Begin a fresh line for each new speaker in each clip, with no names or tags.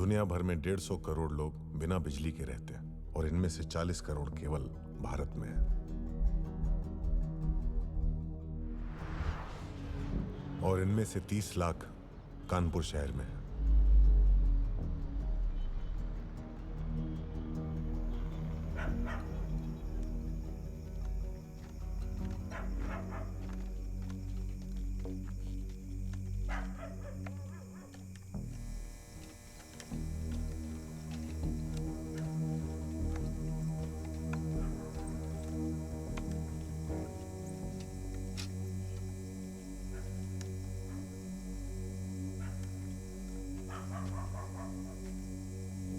दुनिया भर में 150 करोड़ लोग बिना बिजली के रहते हैं और इनमें से 40 करोड़ केवल भारत में है। और इनमें से 30 लाख कानपुर शहर में है।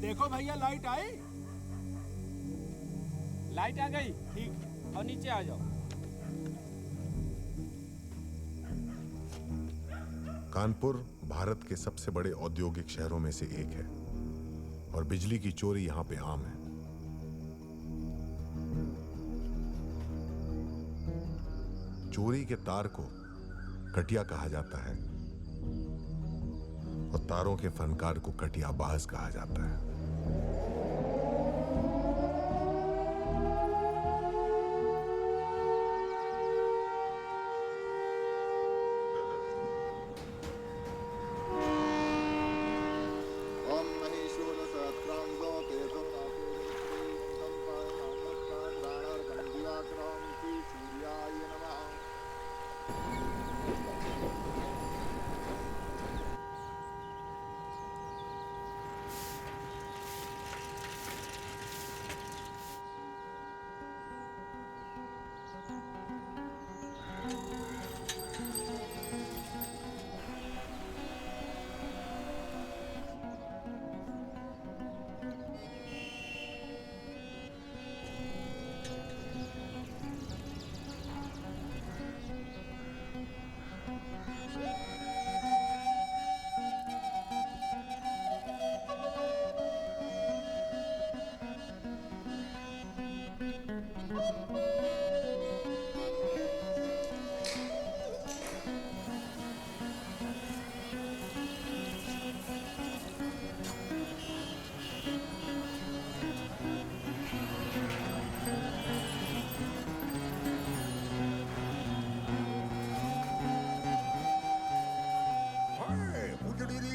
देखो भैया, लाइट आई।
लाइट आ गई, ठीक। और नीचे आ जाओ।
कानपुर भारत के सबसे बड़े औद्योगिक शहरों में से एक है और बिजली की चोरी यहां पे आम है। चोरी के तार को कटिया कहा जाता है और तारों के फनकार को कटियाबाज कहा जाता है।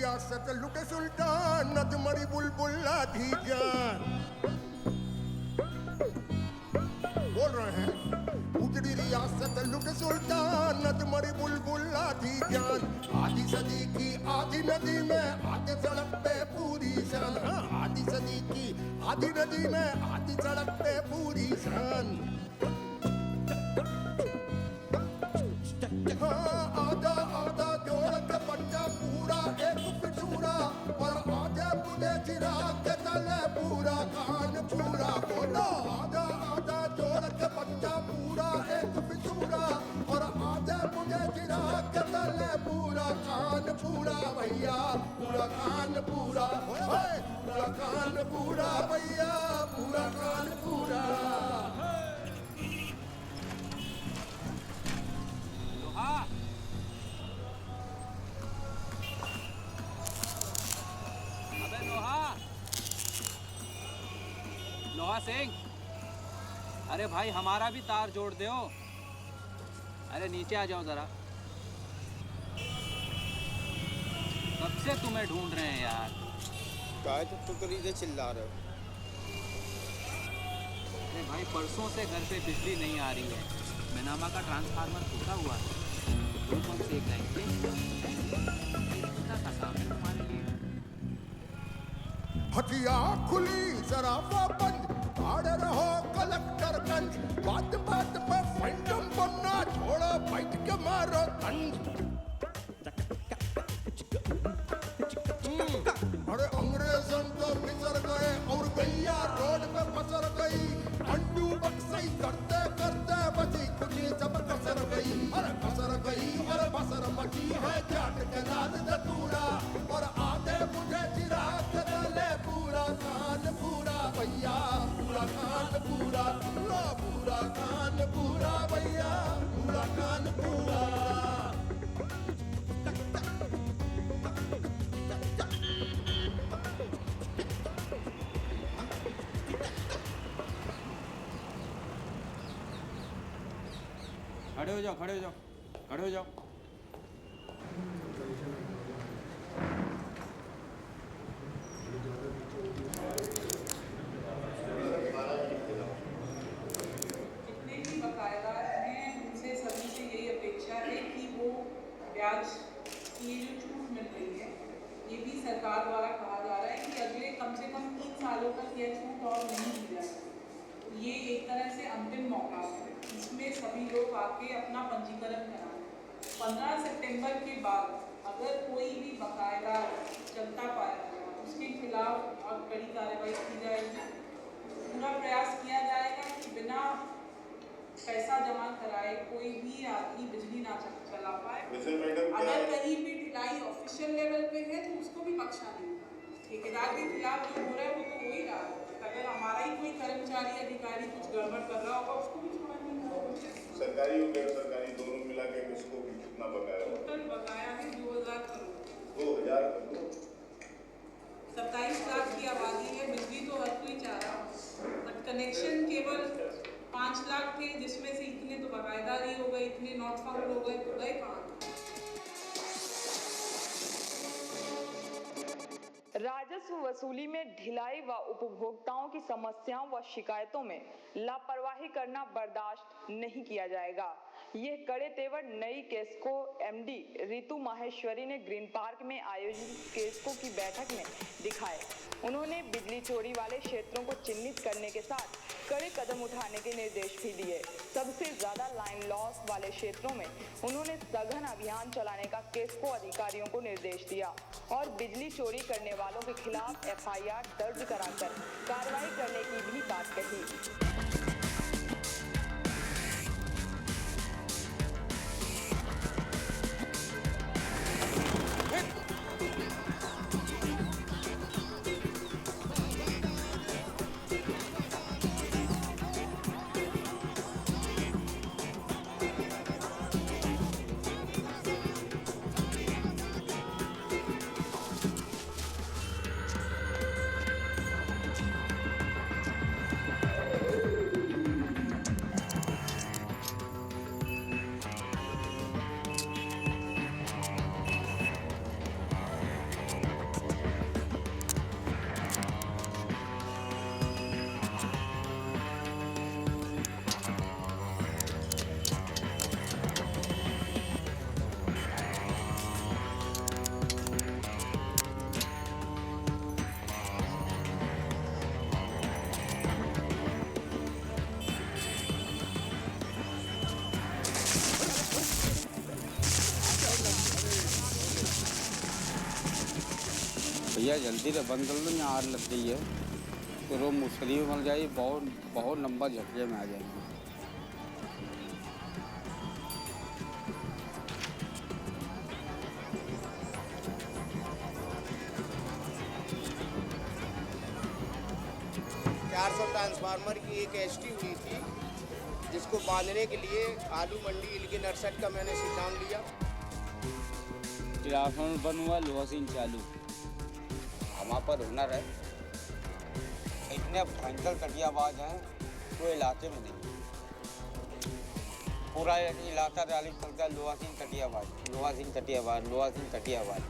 रियासत लुटे सुल्तान नदमरी बुलबुल लाधी जान। बोल रहे हैं, उजड़ी रियासत लुटे सुल्तान नदमरी बुलबुल लाधी जान। आधी सदी की आधी नदी में आधे सड़क पे पूरी शान। आधी सदी की आधी नदी में आधी सड़क पे पूरी शान। आधा आधा जोड़ के बच्चा पूरा एक पिछूरा पर आधे बुढ़े चिराग के तले पूरा कान पूरा। बोलो आधा आधा जोड़ के बच्चा पूरा एक पिछूरा और आधे बुढ़े चिराग के तले पूरा कान पूरा। भैया पूरा कान पूरा, पूरा कान पूरा भैया, पूरा कान पूरा।
अबे लोहा सिंह, अरे भाई हमारा भी तार जोड़ दो। अरे नीचे आ जाओ जरा, कब से तुम्हें ढूंढ रहे हैं यार।
काय तो टुकड़ी से चिल्ला रहे हो?
अरे भाई परसों से घर पे बिजली नहीं आ रही है। मैनामा का ट्रांसफार्मर टूटा हुआ है, तो तुम सेक जाएंगे। इतना सा काम है तुम्हारे लिए।
हथिया खुली सराफा बंद, आड़े रहो कलेक्टर गंज। बात बात पे फैंटम बनना छोड़ो, बैठ के मारो तंज। अरे अंग्रेजन तो बिसर गए और गैया रोड पे फसर गई। अंडू बक्सई करते करते बची खुशी सब कसर गई। अरे कसर गई और बसर मची है जाट के लाल दतूरा और आधे बुढ़े चिराग के तले पूरा कान पूरा। भैया पूरा कान पूरा, पूरा कान पूरा भैया, पूरा कान पूरा।
खड़े हो जाओ, खड़े हो जाओ, खड़े हो जाओ।
जितने भी बकायेदार हैं उनसे सभी से यही अपेक्षा है कि वो ब्याज की ये जो छूट मिल रही है, ये भी सरकार द्वारा कहा जा रहा है कि अगले कम से कम 3 सालों तक यह छूट और नहीं दी जाएगी। ये एक तरह से अंतिम मौका है, इसमें सभी लोग आके अपना पंजीकरण कराएं। 15 सितंबर के बाद अगर कोई भी बकायेदार चलता पाया गया उसके खिलाफ और कड़ी कार्रवाई की जाएगी। पूरा प्रयास किया जाएगा कि बिना पैसा जमा कराए कोई भी आदमी बिजली ना चला पाए। अगर कहीं भी ढिलाई ऑफिशियल लेवल पे है तो उसको भी बख्शा नहीं। ठेकेदार के खिलाफ जो हो रहा है वो तो हो ही रहा है। अगर हमारा ही कोई कर्मचारी अधिकारी कुछ गड़बड़ कर रहा होगा उसको भी छोड़ा नहीं होगा।
सरकारी और गैर सरकारी दोनों मिला के किसको कितना बकाया?
टोटल बकाया है 2000 करोड़।
2000 करोड़।
27 लाख की आबादी है। बिजली तो हर कोई चाह रहा, बट कनेक्शन केवल 5 लाख थे, जिसमें से इतने तो बकायदार ही हो गए, इतने नॉट फाउंड हो गए, तो गए कहाँ?
राजस्व वसूली में ढिलाई व उपभोक्ताओं की समस्याओं व शिकायतों में लापरवाही करना बर्दाश्त नहीं किया जाएगा। ये कड़े तेवर नई केस्को एमडी रितु माहेश्वरी ने ग्रीन पार्क में आयोजित केस्को की बैठक में दिखाए। उन्होंने बिजली चोरी वाले क्षेत्रों को चिन्हित करने के साथ कड़े कदम उठाने के निर्देश भी दिए। सबसे ज्यादा लाइन लॉस वाले क्षेत्रों में उन्होंने सघन अभियान चलाने का केस्को अधिकारियों को निर्देश दिया और बिजली चोरी करने वालों के खिलाफ एफआईआर दर्ज कराकर कार्रवाई करने की भी बात कही।
भैया जल्दी से बंद कर लो, यहाँ आग लग गई है तो रोग मुश्किल में बन जाए, बहुत लंबा झटके में आ जाएंगे।
ट्रांसफार्मर की एक एसटी हुई थी जिसको बांधने के लिए आलू मंडी इनके नरसट का मैंने सिद्धांत लिया।
ट्रांसफार्मर बंद हुआ, लोहासीन चालू। हमारे पर हुनर है, इतने भयंकर कटियाबाज हैं कोई इलाके में नहीं। पूरा इलाका रैली चलता है लोहासीन कटियाबाज, लोहासीन कटियाबाज, लोहासीन कटियाबाज।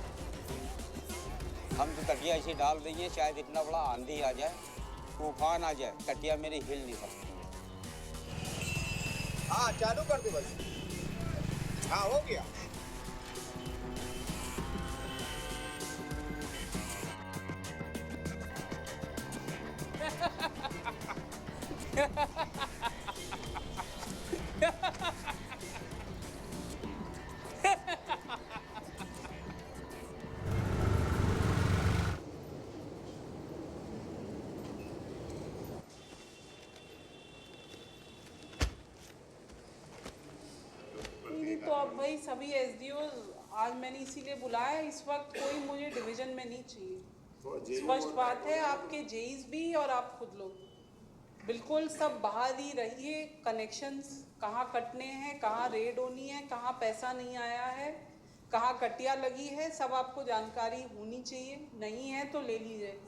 हम तो कटिया ऐसे डाल देंगे शायद इतना बड़ा आंधी आ जाए, तूफान आ जाए, कटिया मेरी हिल नहीं सकती।
हाँ चालू कर दो बस। हाँ हो गया।
तो अब भाई सभी एसडीओ आज मैंने इसीलिए बुलाया है, इस वक्त कोई मुझे डिवीजन में नहीं चाहिए। स्पष्ट बात है, आपके जेईस भी और आप खुद लोग बिल्कुल सब बाहर ही रहिए। कनेक्शंस कहाँ कटने हैं, कहाँ रेड होनी है, कहाँ पैसा नहीं आया है, कहाँ कटिया लगी है, सब आपको जानकारी होनी चाहिए। नहीं है तो ले लीजिए।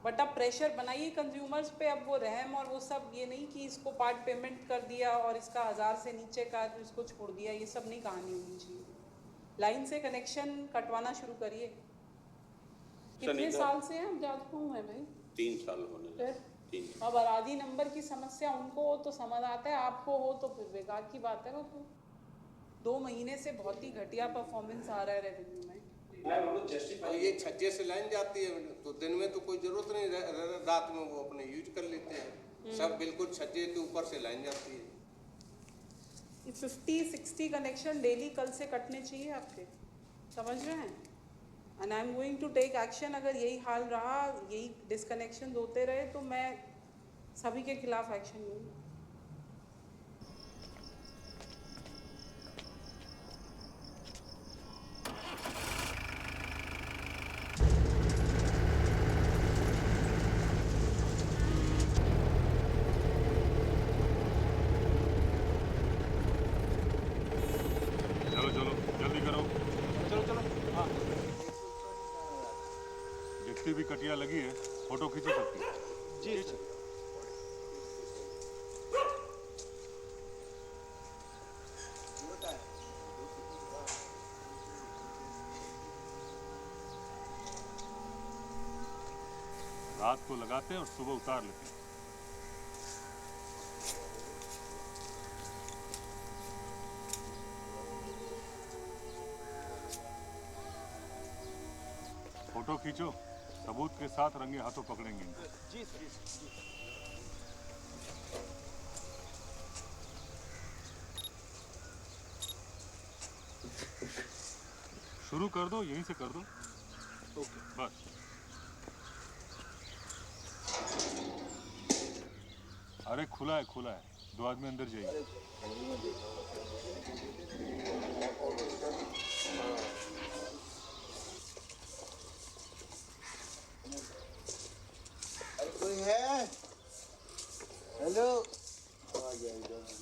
बट अब प्रेशर बनाइए कंज्यूमर्स पे, अब वो रहम और वो सब, ये नहीं कि इसको पार्ट पेमेंट कर दिया और इसका 1000 से नीचे का तो इसको छोड़ दिया, ये सब नहीं कहानी होनी चाहिए। लाइन से कनेक्शन कटवाना शुरू करिए। कितने साल से हैं? अब जात को है भाई
3 साल होने लगे।
फिर अब अराजी नंबर की समस्या उनको हो तो समझ आता है, आपको हो तो फिर बेकार की बात है। वो तो 2 महीने से बहुत ही घटिया परफॉर्मेंस आ रहा है रेवेन्यू में।
और ये छज्जे से लाइन जाती है तो दिन में तो कोई जरूरत नहीं, रात में वो अपने यूज कर लेते हैं। सब बिल्कुल छज्जे के ऊपर से लाइन जाती है।
50-60 कनेक्शन डेली कल से कटने चाहिए आपके, समझ रहे हैं? And I am going to take action. अगर यही हाल रहा, यही डिसकनेक्शन होते रहे तो मैं सभी के खिलाफ एक्शन लूँगी।
जितनी भी कटिया लगी है फोटो खींचो सकती है। जी सर। रात को लगाते हैं और सुबह उतार लेते हैं। फोटो खींचो, सबूत के साथ रंगे हाथों पकड़ेंगे इनको। जी सर। शुरू कर दो, यहीं से कर दो। ओके बस। अरे खुला है, खुला है, 2 आदमी अंदर जाइए।
कोई है? हेलो,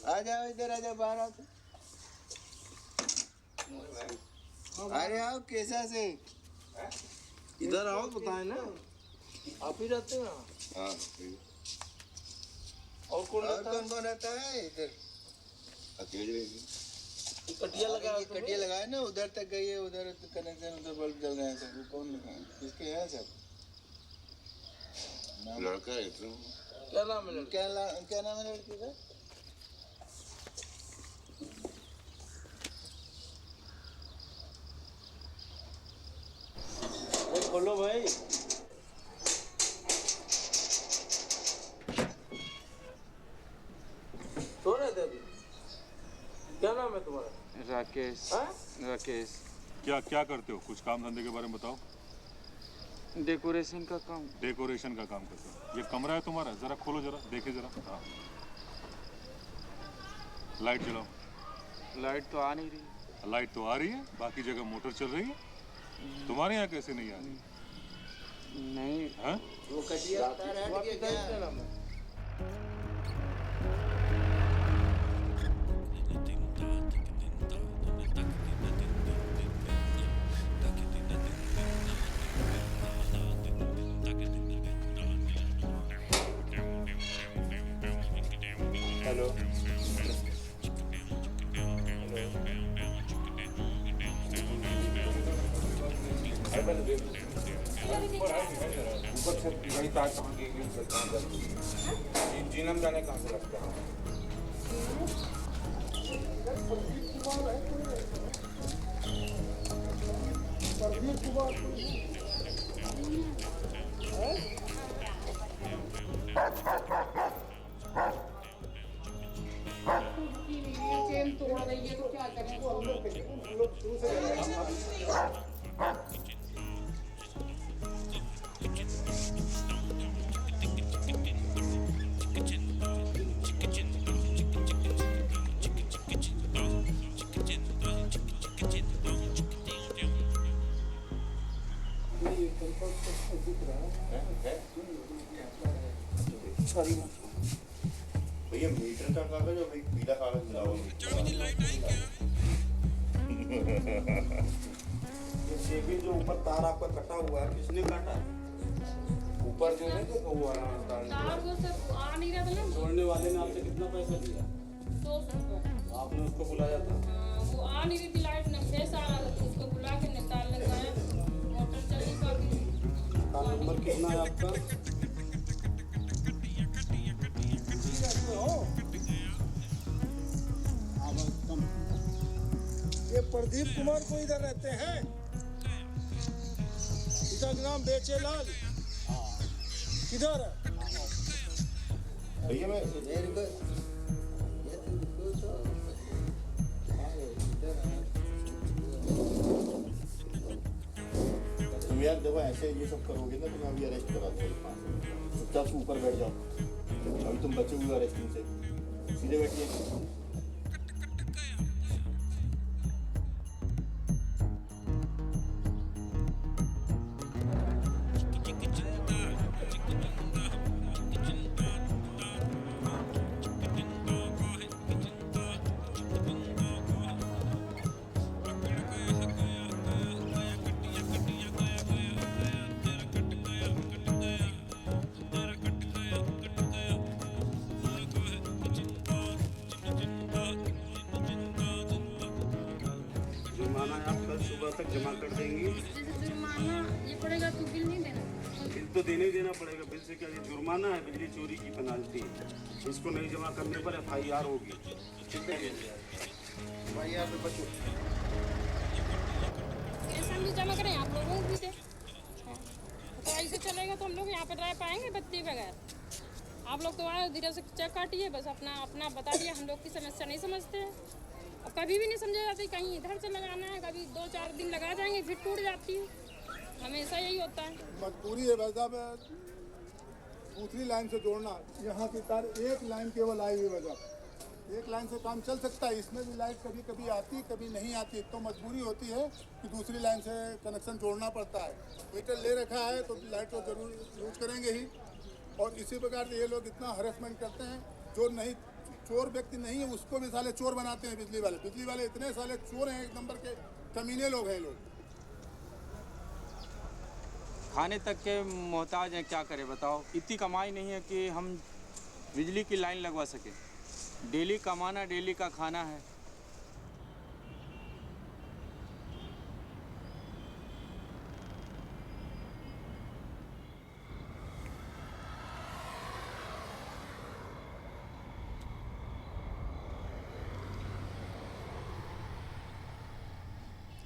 आ जाओ इधर, आ जाओ, बाहर आओ। अरे आओ, कैसा से इधर आओ, बताए ना आप ही रहते हैं। हाँ। और कौन रहता है इधर? अकेले कटिया लगाए ना, उधर तक गई है, उधर कनेक्शन, उधर बल्ब जल रहे हैं सब। कौन लगाए? किसके हैं सब? लड़का है। क्या नाम है? क्या नाम है लड़की का? खोलो भाई। सो रहे थे अभी? क्या नाम है तुम्हारा?
राकेश। राकेश।
क्या करते हो? कुछ काम धंधे के बारे में बताओ।
डेकोरेशन का काम।
डेकोरेशन का काम करते हो? ये कमरा है तुम्हारा? जरा खोलो, जरा देखे जरा। हाँ, लाइट जलाओ।
लाइट तो आ नहीं रही।
लाइट तो आ रही है, बाकी जगह मोटर चल रही है, तुम्हारे यहाँ कैसे नहीं आ रही?
नहीं।
हाँ?
वो कटिया क्या नाम है? हेलो। ऊपर से वही तार कहाँ की जीनम जाने कहाँ से लगता है?
चेन तोड़ रही है तो क्या करें? हम लोग शुरू से
भैया मीटर का कागज और भाई पीला कागज मिला हुआ
जो ऊपर तार आपका कटा हुआ है, किसने काटा? ऊपर जो है देखो वो आराम
तार वो सब आ नहीं रहा था ना।
छोड़ने वाले ने आपसे कितना पैसा लिया?
100 रुपये।
आपने उसको बुलाया था?
वो आ नहीं रही थी लाइट, न फ्रेश आ रहा था तो उसको बुला के ने तार लगाया, मोटर चली पाती।
का नंबर कितना है आपका?
ये प्रदीप कुमार को इधर रहते हैं, पिता का नाम बेचेलाल। किधर है?
भैया मैं तुम यार जब ऐसे ये सब करोगे ना तो मैं अभी अरेस्ट करा दूंगा। चुपचाप से ऊपर बैठ जाओ, अभी तुम बचे हुए अरेस्टिंग से। सीधे बैठिए।
जुर्माना आप कल सुबह तक जमा कर देंगी।
जुर्माना ये पड़ेगा तो बिल नहीं देना?
बिल तो देने ही देना पड़ेगा। बिल से क्या, ये जुर्माना है, बिजली चोरी की पेनाल्टी। इसको नहीं जमा करने पर FIR होगी। कितने FIR पे बचो।
कैसे हम जमा करें? आप लोगों को भी दे। तो ऐसे चलेगा तो हम लोग यहाँ पर रह पाएंगे बत्ती बगैर? आप लोग तो आए धीरे से चेक काटिए, बस अपना बता दिया। हम लोग की समस्या नहीं समझते हैं और कभी भी नहीं समझा जाती। कहीं इधर से लगाना है, कभी 2-4 दिन लगा जाएंगे, फिर टूट जाती है। हमेशा यही होता है।
मजबूरी है वैसा में दूसरी लाइन से जोड़ना। यहाँ की तार एक लाइन केवल आई हुई वजह, एक लाइन से काम चल सकता है। इसमें भी लाइट कभी कभी आती, कभी नहीं आती, तो मजबूरी होती है कि दूसरी लाइन से कनेक्शन जोड़ना पड़ता है। मीटर ले रखा है तो लाइट को जरूर यूज करेंगे ही। और इसी प्रकार से ये लोग इतना हरेसमेंट करते हैं, जो नहीं चोर व्यक्ति नहीं है उसको भी साले चोर बनाते हैं। बिजली वाले इतने साले चोर हैं, एक नंबर के कमीने लोग हैं लोग।
खाने तक के मोहताज हैं, क्या करें बताओ। इतनी कमाई नहीं है कि हम बिजली की लाइन लगवा सकें। डेली कमाना, डेली का खाना है।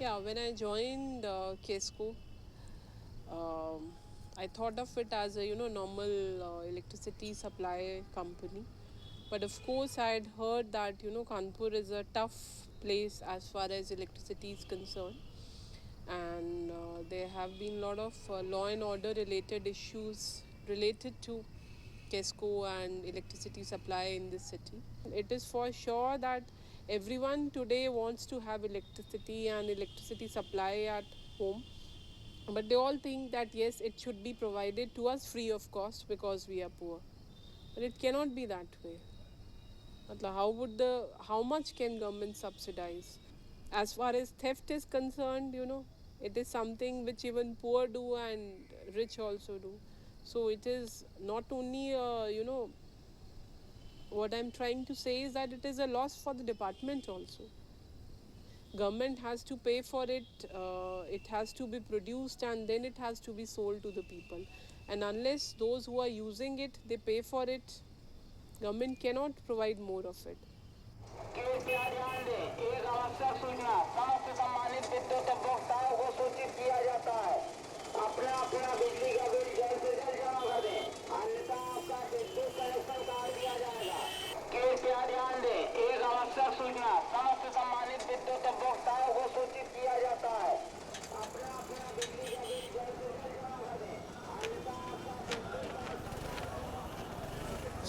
Yeah, when I joined KESCO, I thought of it as a normal electricity supply company. But of course, I had heard that Kanpur is a tough place as far as electricity is concerned, and there have been a lot of law and order related issues related to KESCO and electricity supply in this city. It is for sure that everyone today wants to have electricity and electricity supply at home, but they all think that yes, it should be provided to us free of cost because we are poor. But it cannot be that way. How much can government subsidize? As far as theft is concerned, it is something which even poor do and rich also do. So it is not only what I'm trying to say is that it is a loss for the department also. Government has to pay for it, it has to be produced, and then it has to be sold to the people. And unless those who are using it, they pay for it, government cannot provide more of it.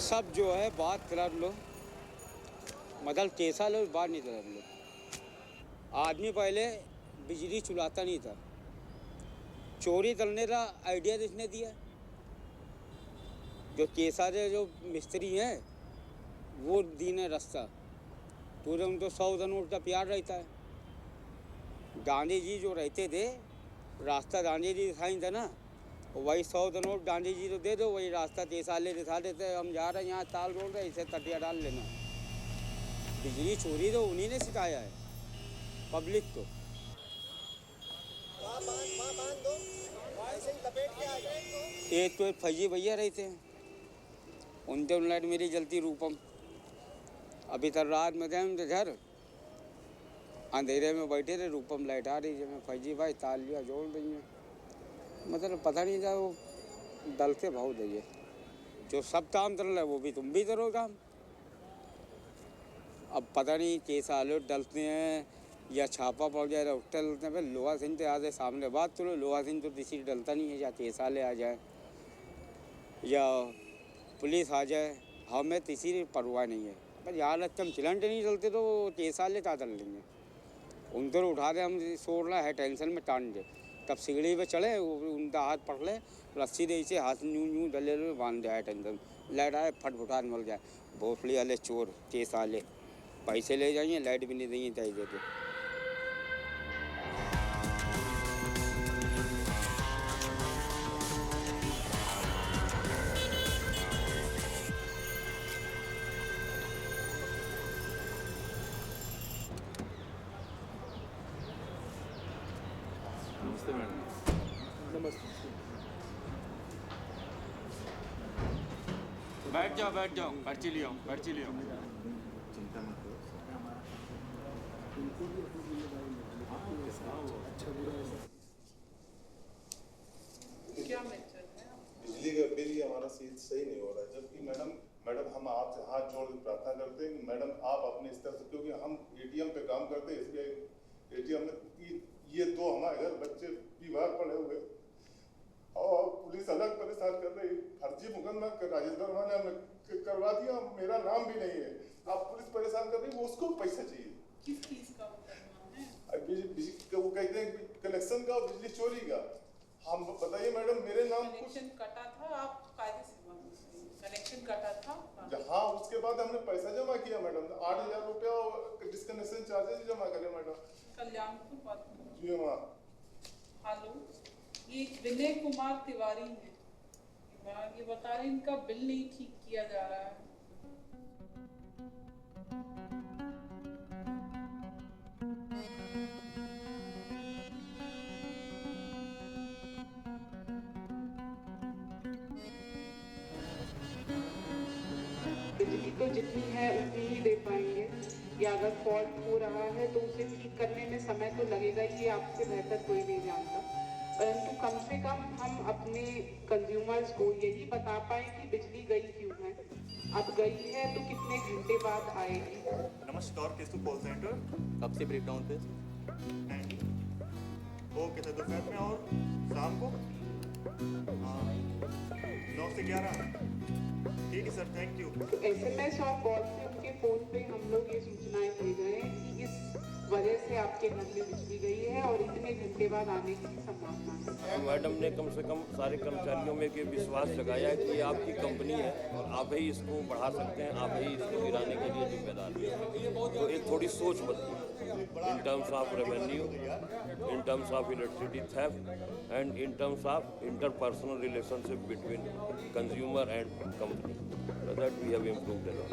सब जो है बात कर लो, मतलब कैसा लो बात नहीं कर लो। आदमी पहले बिजली चुलाता नहीं था, चोरी करने का आइडिया किसने दिया? जो कैसा जो मिस्त्री हैं वो दीन है रास्ता। पूरे उनको 100 नोट का प्यार रहता है। गांधी जी जो रहते थे, रास्ता गांधी जी दिखाई था ना, वही 100 नोट गांधी जी तो दे दो, वही रास्ता 6 साल दिखा देते हम जा रहे हैं यहाँ ताल रोड है, इसे तटिया डाल लेना। बिजली चोरी तो उन्हीं ने सिखाया है पब्लिक को। एक तो फौजी भैया रहते हैं, उनके लाइट मेरी जलती रूपम। अभी तक रात में थे घर अंधेरे में बैठे थे, रूपम लाइट आ रही है, फौजी भाई ताल लिया जोड़ रही है। मतलब पता नहीं था वो दल के भाव दिए, जो सब काम कर रहे वो भी तुम भी करो काम। अब पता नहीं कैसा अलर्ट डलते हैं या छापा पड़ जाए डलते हैं। लोहा सिंह तो आगे सामने बात करो, लोहा सिंह तो किसी डलता नहीं है, या 6 साल आ जाए या पुलिस आ जाए, हमें किसी परवाह नहीं है। पर यार हम चिलंट नहीं डलते तो 6 साल क्या डल लेंगे, उनको उठा दे, हम सोच रहा है टेंशन में टान दे, तब सीढ़ी पे चढ़े उनका हाथ पकड़ ले, रस्सी दे से हाथ यूँ यूँ डले बांध जाए, टेंशन लाइट आए फट फुटान मिल जाए। भोसड़ी वाले चोर 6 साल पैसे ले जाइए, लाइट भी नहीं देंगे चाहिए देते।
नमस्ते मैडम।
नमस्ते।
बैठ जाओ, पर्ची लियो, पर्ची लियो। चिंता मत करो।
क्या मैटर है?
बिजली का बिल ही हमारा सही नहीं हो रहा है, जबकि मैडम हम आपसे हाथ जोड़ के प्रार्थना करते हैं कि मैडम आप अपने स्तर से, क्योंकि हम एटीएम पे काम करते हैं, इसलिए एटीएम में ये 2 हमारे घर बच्चे बीमार पड़े हुए और पुलिस अलग परेशान कर रही, फर्जी मुकदमा राजेश वर्मा ने हमें करवा दिया, मेरा नाम भी नहीं है, अब पुलिस परेशान कर रही, वो उसको पैसा चाहिए।
किस चीज का मुकदमा है?
वो कहते हैं कलेक्शन का और बिजली चोरी का। हम बताइए मैडम, मेरे नाम
कनेक्शन कटा था, आप कायदे से कनेक्शन कटा था।
हाँ, उसके बाद हमने पैसा जमा किया मैडम, 8,000 रुपया डिस्कनेक्शन चार्जेस जमा करे मैडम।
कल्याणपुर बात
जी माँ।
हेलो, ये विनय कुमार तिवारी है, ये बता रहे इनका बिल नहीं ठीक किया जा रहा है।
बिजली तो जितनी है उतनी ही दे पाएंगे, या अगर फॉल्ट हो रहा है तो उसे ठीक करने में समय तो लगेगा, ये आपसे बेहतर कोई नहीं जानता। परंतु कम से कम हम अपने कंज्यूमर्स को यही बता पाए कि बिजली गई क्यों है, अब गई है तो कितने घंटे बाद आएगी।
नमस्कार, केसु कॉल सेंटर
कब से ब्रेकडाउन पे?
ओके सर, दोपहर में और शाम को 9 से 11। ठीक है सर, थैंक यू।
SMS और कॉल से उनके फोन पे हम लोग ये सूचनाएं भेज रहे हैं कि इस वजह से आपके घर में बिजली गई है और इतने घंटे बाद आने की संभावना है।
मैडम ने कम से कम सारे कर्मचारियों में के विश्वास जगाया है कि ये आपकी कंपनी है और आप ही इसको बढ़ा सकते हैं, आप ही इसको गिराने के लिए जिम्मेदार हैं। तो एक थोड़ी सोच बदली in terms of revenue, in terms of electricity theft and in terms of interpersonal relationship between consumer and company. That we have improved a lot.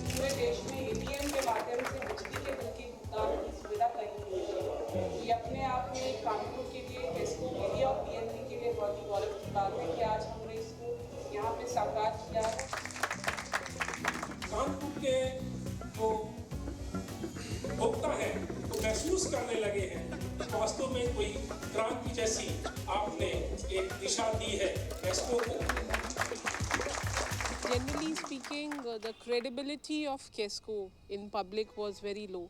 पूरे देश में ATM के माध्यम से बिजली के बिल के भुगतान की सुविधा कहीं नहीं है। ये अपने आप में कानपुर के लिए, टेस्को के लिए और PNB के लिए बहुत ही गौरव की बात है कि आज हमने इसको यहाँ पे साकार किया है।
कानपुर के जो उपभोक्ता है वो महसूस करने लगे हैं कि वास्तव में कोई क्रांति जैसी आपने एक दिशा दी है टेस्को को।
Generally speaking, the credibility of KESCO in public was very low.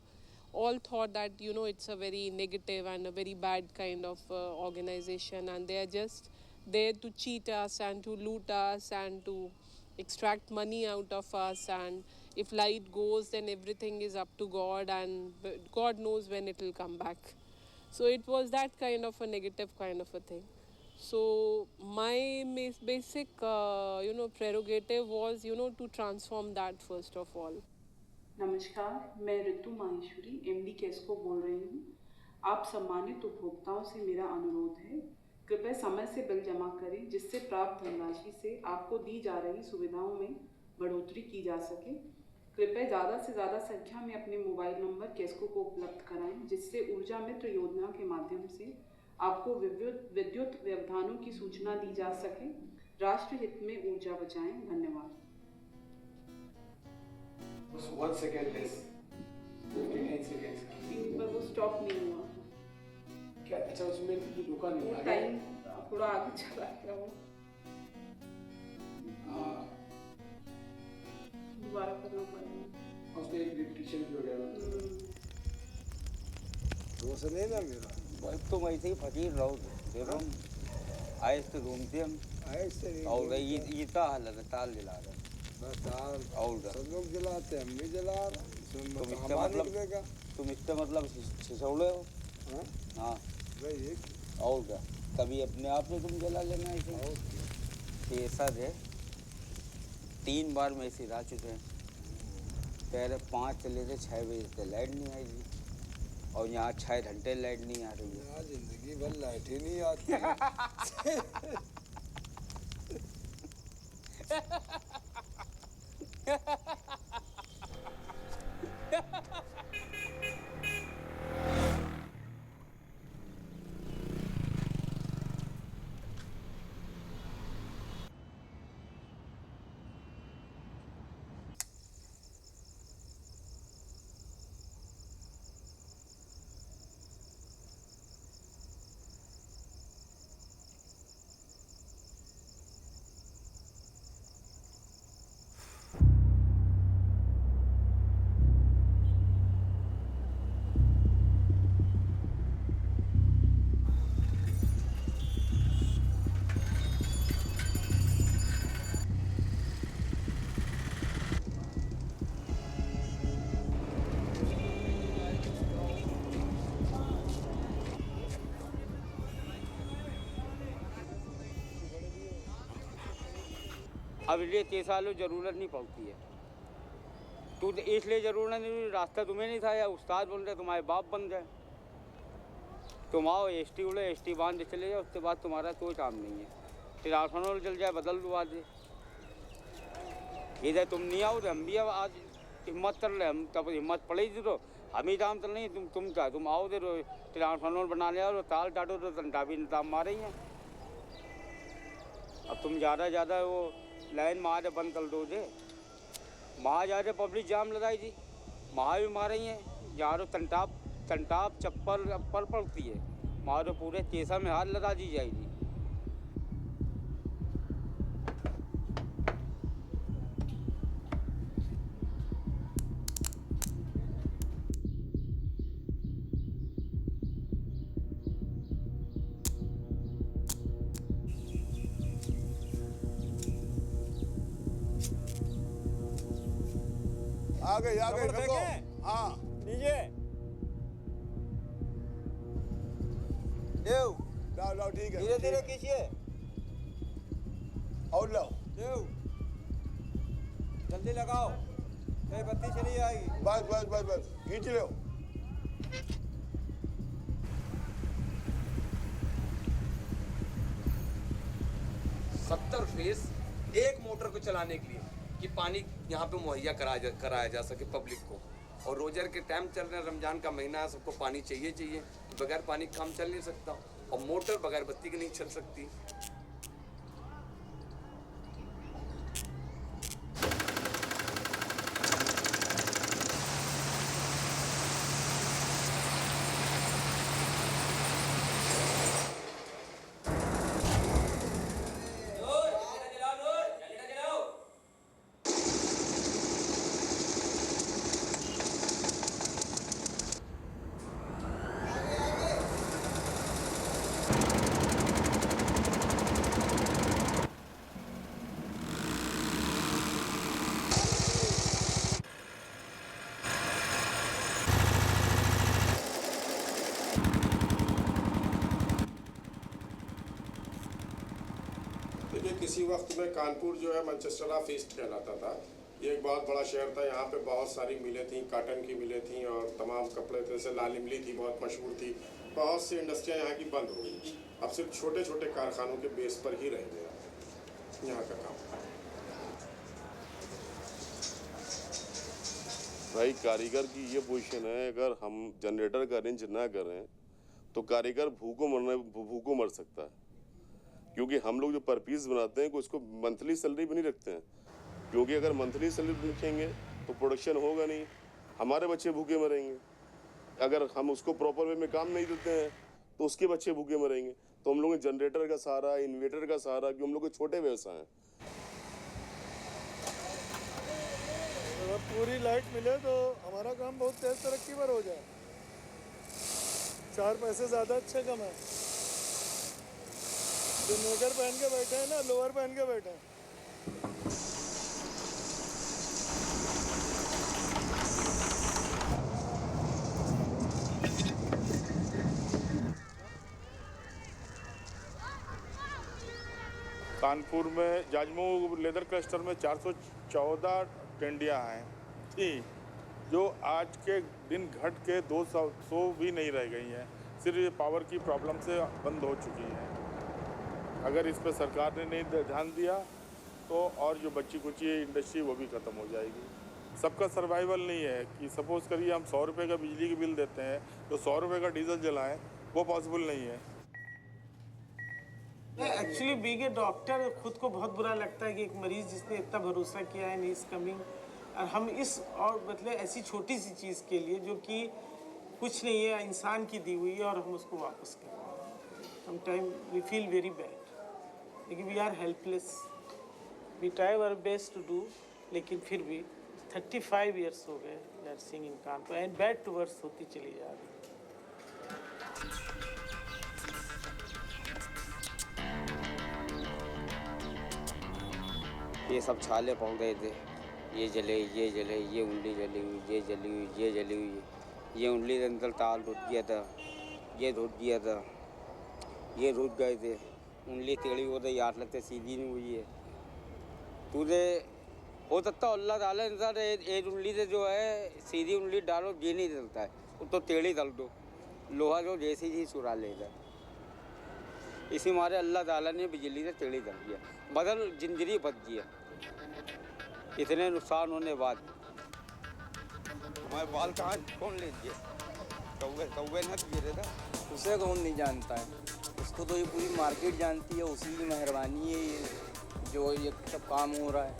All thought that, you know, it's a very negative and a very bad kind of organization, and they are just there to cheat us and to loot us and to extract money out of us, and if light goes, then everything is up to God, and God knows when it will come back. So it was that kind of a negative kind of a thing. So my basic, prerogative was, to transform that first of all.
नमस्कार, मैं ऋतु Maheshwari MD KESCO बोल रही हूँ। आप सम्मानित उपभोक्ताओं से मेरा अनुरोध है, कृपया समय से बिल जमा करें जिससे प्राप्त धनराशि से आपको दी जा रही सुविधाओं में बढ़ोतरी की जा सके। कृपया ज़्यादा से ज़्यादा संख्या में अपने मोबाइल नंबर केस्को को उपलब्ध कराएं जिससे ऊर्जा मित्र योजना के माध्यम से आपको विद्युत व्यवधानों की सूचना दी जा सके। राष्ट्र हित में ऊर्जा बचाएं। धन्यवाद।
1 second please. 10 seconds.
पर वो स्टॉप नहीं हुआ
क्या? अच्छा उसमें रुका नहीं
वो टाइम थोड़ा आगे चला गया वो। दोबारा करना पड़ेगा।
उसमें एक रिपीटेशन भी हो गया।
दोस्त नहीं ना मेरा भाई, तुम ऐसे ही फकीर रहो। देखो आयस तो घूमते हम और ये हालत ताल दिला रहे और
सब लोग जलाते हैं, हम भी जला रहे हैं।
तुम इसका मतलब छिछोड़े हो। हाँ और क्या, कभी अपने आप में तुम जला लेना ऐसे। ऐसा है 3 बार में ऐसे रह चुके हैं। पहले 5 चले थे, 6 बजे से लाइट नहीं आई थी और यहाँ 6 घंटे लाइट नहीं आ रही है।
जिंदगी भर लाइट ही नहीं आती।
अब ये 3 सालों ज़रूरत नहीं पड़ती है। तो इसलिए ज़रूरत नहीं, रास्ता तुम्हें नहीं था या उस्ताद बन रहे, तुम्हारे बाप बन गए। तुम आओ एसटी उड़े, एसटी बांध चले जाओ, उसके बाद तुम्हारा कोई काम नहीं है। ट्रांसफार्मर चल जाए बदल दो आज। इधर तुम नहीं आओ तो हम भी अब आज हिम्मत कर रहे। हम तब हिम्मत पड़ेगी तो हम ही काम चल नहीं। तुम क्या तुम आओ दे ट्रांसफार्मर बनाने आओ, ताल टाटो तो तंटा भी इंतजाम मारे ही हैं। अब तुम ज़्यादा वो लाइन मारे बंद कर दो जे, वहाँ जा रहे पब्लिक जाम लगाई थी, वहाँ भी मारे ही हैं। जहाँ तंटाप चप्पल पड़ती है, वहाँ तो पूरे केसा में हाथ लगा दी जाएगी।
आ गई देखो। हाँ
लीजिए
लाओ ठीक है।
धीरे धीरे खींचिए
और लाओ
जल्दी लगाओ, बत्ती चली जाएगी।
बस खींच लो।
70 फेस एक मोटर को चलाने के लिए कि पानी यहाँ पे मुहैया कराया जा सके पब्लिक को। और रोज़र के टाइम चल रहे हैं, रमजान का महीना है, सबको पानी चाहिए। बगैर पानी काम चल नहीं सकता और मोटर बगैर बत्ती की नहीं चल सकती।
किसी वक्त में कानपुर जो है मैनचेस्टर ऑफ ईस्ट कहलाता था। ये एक बहुत बड़ा शहर था। यहाँ पे बहुत सारी मिलें थी, काटन की मिलें थी और तमाम कपड़े थे। जैसे लाल इमली थी, बहुत मशहूर थी। बहुत सी इंडस्ट्रियाँ यहाँ की बंद हो गई। अब सिर्फ छोटे छोटे कारखानों के बेस पर ही रह गया यहाँ का काम।
भाई कारीगर की ये पोजीशन है, अगर हम जनरेटर का अरेंज ना करें तो कारीगर भूखों मर सकता है। क्योंकि हम लोग जो पर पीस बनाते हैं उसको मंथली सैलरी भी नहीं रखते हैं, क्योंकि अगर मंथली सैलरी रखेंगे तो प्रोडक्शन होगा नहीं, हमारे बच्चे भूखे मरेंगे। अगर हम उसको प्रॉपर वे में काम नहीं देते हैं तो उसके बच्चे भूखे मरेंगे। तो हम लोग जनरेटर का सहारा, इन्वर्टर का सहारा, क्योंकि हम लोग के छोटे व्यवसाय हैं।
अगर पूरी लाइट मिले तो हमारा काम बहुत तेज तरक्की पर हो जाए, 4 पैसे ज़्यादा अच्छे कमाए। जो नेकर पहन के बैठे हैं ना, लोअर पहन के बैठे हैं।
कानपुर में जाजमऊ लेदर क्लस्टर में 414 टेंडियाँ हैं थी, जो आज के दिन घट के 200 भी नहीं रह गई हैं। सिर्फ ये पावर की प्रॉब्लम से बंद हो चुकी हैं। अगर इस पर सरकार ने नहीं ध्यान दिया तो और जो बच्ची कुची इंडस्ट्री वो भी ख़त्म हो जाएगी। सबका सर्वाइवल नहीं है कि सपोज़ करिए हम 100 रुपये का बिजली की बिल देते हैं तो 100 रुपये का डीजल जलाएं, वो पॉसिबल नहीं है।
एक्चुअली बीइंग ए डॉक्टर खुद को बहुत बुरा लगता है कि एक मरीज़ जिसने इतना भरोसा किया है नहीं इस कमिंग, और हम इस और मतलब ऐसी छोटी सी चीज़ के लिए जो कि कुछ नहीं है, इंसान की दी हुई है, और हम उसको वापस कर रहे हैं। Sometime we feel very bad, लेकिन we are helpless. We try our best to do, लेकिन फिर भी 35 ईयर्स हो गए we are seeing in Kanpur, and bad to worse होती चली जा रही है।
ये सब छाले पड़ गए थे, ये जले, ये जले, ये उंगली जली हुई, ये जली हुई, ये जली हुई, ये उंगली के अंदर ताल टूट गया था, ये टूट गया था, ये टूट गए थे, उंगली टेढ़ी हो गई, याद लगते सीधी नहीं हुई है। तुझे हो सकता अल्लाह ताला इंसान एक उंगली से जो है सीधी उंगली डालो ये नहीं चलता है, वो तो टेढ़ी डाल दो, लोहा जो जैसी चीज़ चुरा लेगा। इसी मारे अल्लाह ताला ने बिजली से टेढ़ी डाल दिया, बदल जिंदगी बच गया। इतने नुकसान होने बाद
हमारे बाल कहाँ कौन ले दिए? कौवे न गिरे था।
उसे कौन नहीं जानता है, उसको तो ये पूरी मार्केट जानती है, उसी की मेहरबानी है ये जो ये सब काम हो रहा है।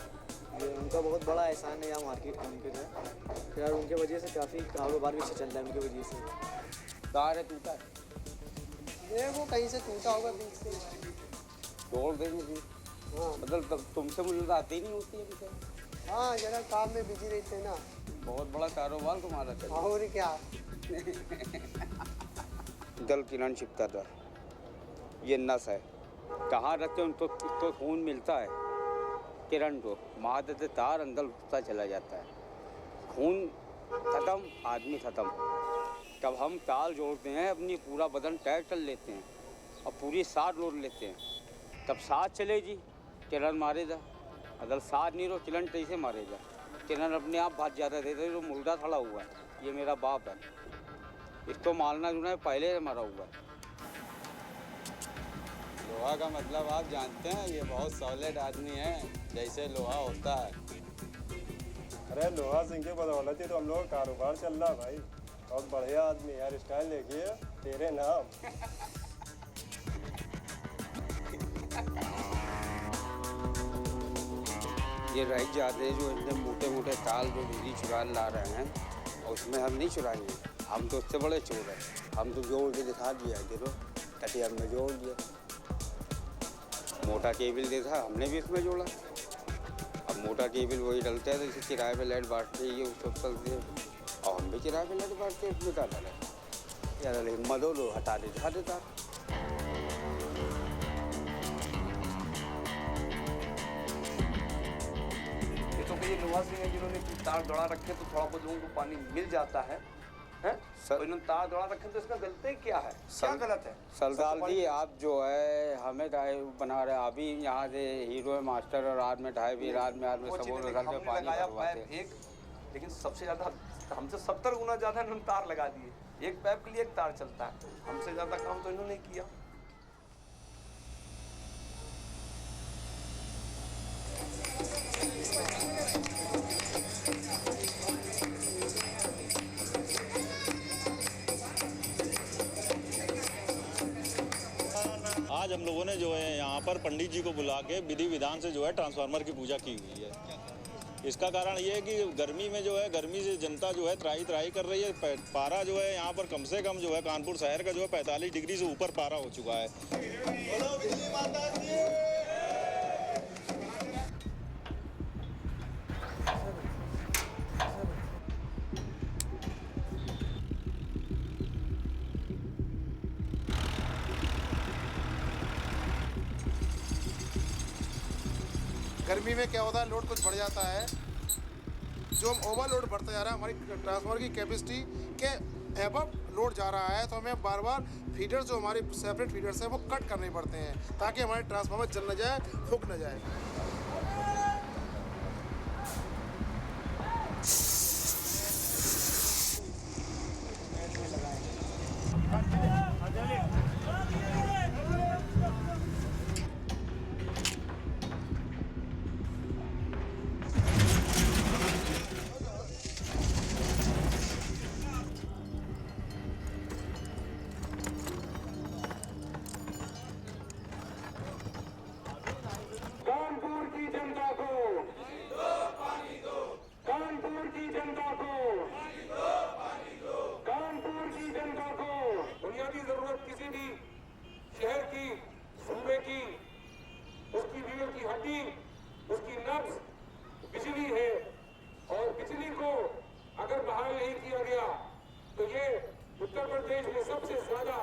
ये उनका बहुत बड़ा एहसान है यहाँ मार्केट काम के लिए यार, उनके वजह से काफ़ी कारोबार भी अच्छा चल रहा है उनकी वजह से।
तार है टूटा है,
ये वो कहीं से टूटा होगा बीच से,
तोड़ देंगे जी। हाँ मतलब तुमसे मुलाकात ही नहीं होती है हमसे।
हाँ जरा काम में बिजी रहते हैं ना।
बहुत बड़ा कारोबार तुम्हारा चल रहा है।
और क्या
जल किरण छिपता था, ये नस है, कहाँ रखते हैं तो खून मिलता है किरण को, माथे से तार अंदर घुसता चला जाता है, खून ख़त्म, आदमी ख़त्म। जब हम ताल जोड़ते हैं अपनी पूरा बदन टाइट कर लेते हैं और पूरी सांस रोक लेते हैं, तब सांस चले जी किरण मारेगा। अगर सांस नहीं रो किरण कैसे मारेगा? किरण अपने आप भाग जाता देते जो मुर्दा खड़ा हुआ है, ये मेरा बाप है, इसको मारना जो है पहले से मरा हुआ है।
लोहा का मतलब आप जानते हैं, ये बहुत सॉलिड आदमी है, जैसे लोहा होता है।
अरे लोहा सिंह के बदौलत ही तो हम लोग का कारोबार चल रहा है भाई। बहुत बढ़िया आदमी यार, स्टाइल देखिए तेरे नाम।
ये रह जाते जो इतने मोटे मोटे ताल जो बिजली चुरा ला रहे हैं, और उसमें हम नहीं चुराएंगे, हम तो उससे बड़े चोर हैं। हम तो जोड़ के दिखा दिया, देखो तटिया हमने जोड़ दिया, मोटा केबल देखा हमने भी इसमें जोड़ा। अब मोटा केबल वही डलता है तो इसे किराए पे लाइट बांटते ही उस सब चलते हैं, और हम भी किराए पे लाइट बांटते हैं, उसमें क्या डाला यार, हिम्मत हो लो हटा देता।
ये लोहा सिंह है जिन्होंने तार दौड़ा रखे तो थोड़ा बहुत लोगों को पानी मिल जाता है, हैं? तो इन्होंने तार दौड़ा रखे तो इसका गलती क्या है? क्या गलत है?
सरदार जी आप जो है हमें बना रहे अभी यहाँ से हीरो मास्टर और रात में ढाई भी रात में
वो चीज़ नहीं, हमने लगाया पाइप एक, लेकिन सबसे ज़्यादा हमसे 70 गुना ज़्यादा इन्होंने तार लगा दिए। एक पाइप के लिए एक तार चलता है, हमसे ज़्यादा काम तो इन्होंने किया।
आज हम लोगों ने जो है यहाँ पर पंडित जी को बुला के विधि विधान से जो है ट्रांसफार्मर की पूजा की हुई है। इसका कारण ये है कि गर्मी में जो है गर्मी से जनता जो है त्राही कर रही है। पारा जो है यहाँ पर कम से कम जो है कानपुर शहर का जो है 45 डिग्री से ऊपर पारा हो चुका है।
गर्मी में क्या होता है, लोड कुछ बढ़ जाता है। जो हम ओवरलोड बढ़ता जा रहा है, हमारी ट्रांसफार्मर की कैपेसिटी के एबव लोड जा रहा है, तो हमें बार बार फीडर जो हमारे सेपरेट फीडर्स हैं वो कट करने पड़ते हैं ताकि हमारे ट्रांसफार्मर जल न जाए, फूक न जाए।
कानपुर की जनता को कानपुर की जनता को कानपुर की जनता को बुनियादी जरूरत किसी भी शहर की, सूबे की, उसकी रीढ़ की हड्डी, उसकी नब्ज बिजली है। और बिजली को अगर बहाल नहीं किया गया तो ये उत्तर प्रदेश में सबसे ज्यादा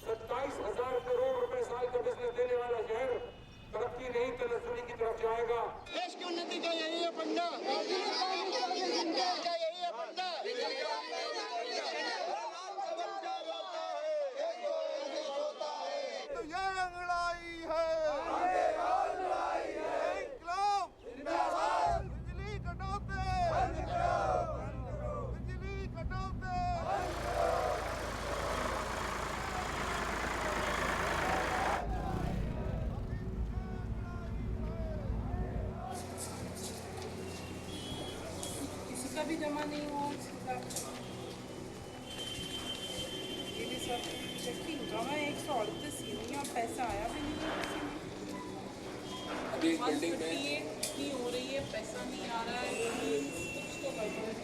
27,000 करोड़ रुपए साल का बिजनेस देने वाला शहर तरक्की नहीं तनस्सुली की तरफ जाएगा।
देश की उन्नति का यही है फंडा, यही है फंडा। तो ये लड़ाई है, इंकलाब जिंदाबाद। बिजली कटौती, बिजली कटौती।
किसी का भी जमा नहीं हुआ इसका। ये भी सब चेकिंग जमा 138 नहीं और पैसा आया भी नहीं है किसी में।
अभी एक बिल्डिंग में
158 नहीं हो रही है, पैसा नहीं आ रहा है, कुछ तो गड़बड़ है।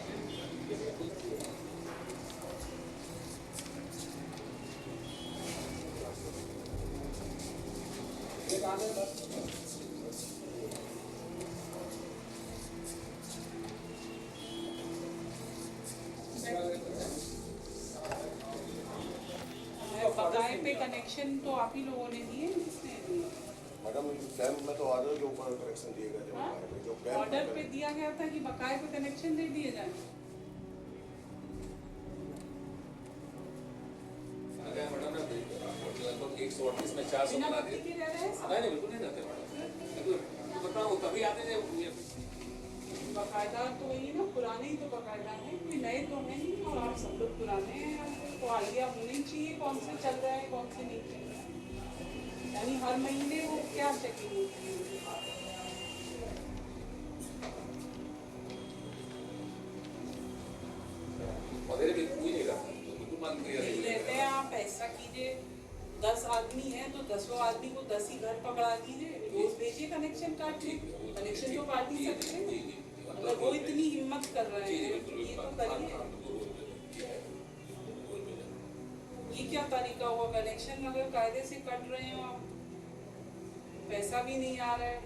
बकाए पे कनेक्शन तो आप ही लोगों ने दिए, किसने दिए?
मैडम कैंप में तो ऑर्डर के ऊपर कनेक्शन दिए गए थे। जो कैंप
ऑर्डर पे दिया गया था कि बकाए पे कनेक्शन दे दिए जाए।
लगभग 138 में 400 बना दिए। नहीं बिल्कुल नहीं रहते मैडम, बताओ तभी आते थे।
बकायदा तो वही ना, पुराने ही तो बकायदा हैं, कोई नए तो हैं नहीं। और आप सब लोग पुराने हैं, आपको आइडिया होनी चाहिए कौन से चल रहा है कौन से नहीं चल रहा है। यानी हर महीने वो क्या चेकिंग होती है उनके पास।
भी कोई नहीं रहा, बिल्कुल बंद किया
कहते हैं आप ऐसा कीजिए, 10 आदमी है तो 10वां आदमी को 10 ही घर पकड़ा दीजिए, रोज भेजिए कनेक्शन काटिए। कनेक्शन तो काट ही सकते हैं, अगर वो इतनी हिम्मत कर रहे हैं ये तो करिए। ये क्या तरीका हुआ? कनेक्शन अगर कायदे से कट रहे हो आप, पैसा भी नहीं आ रहा है।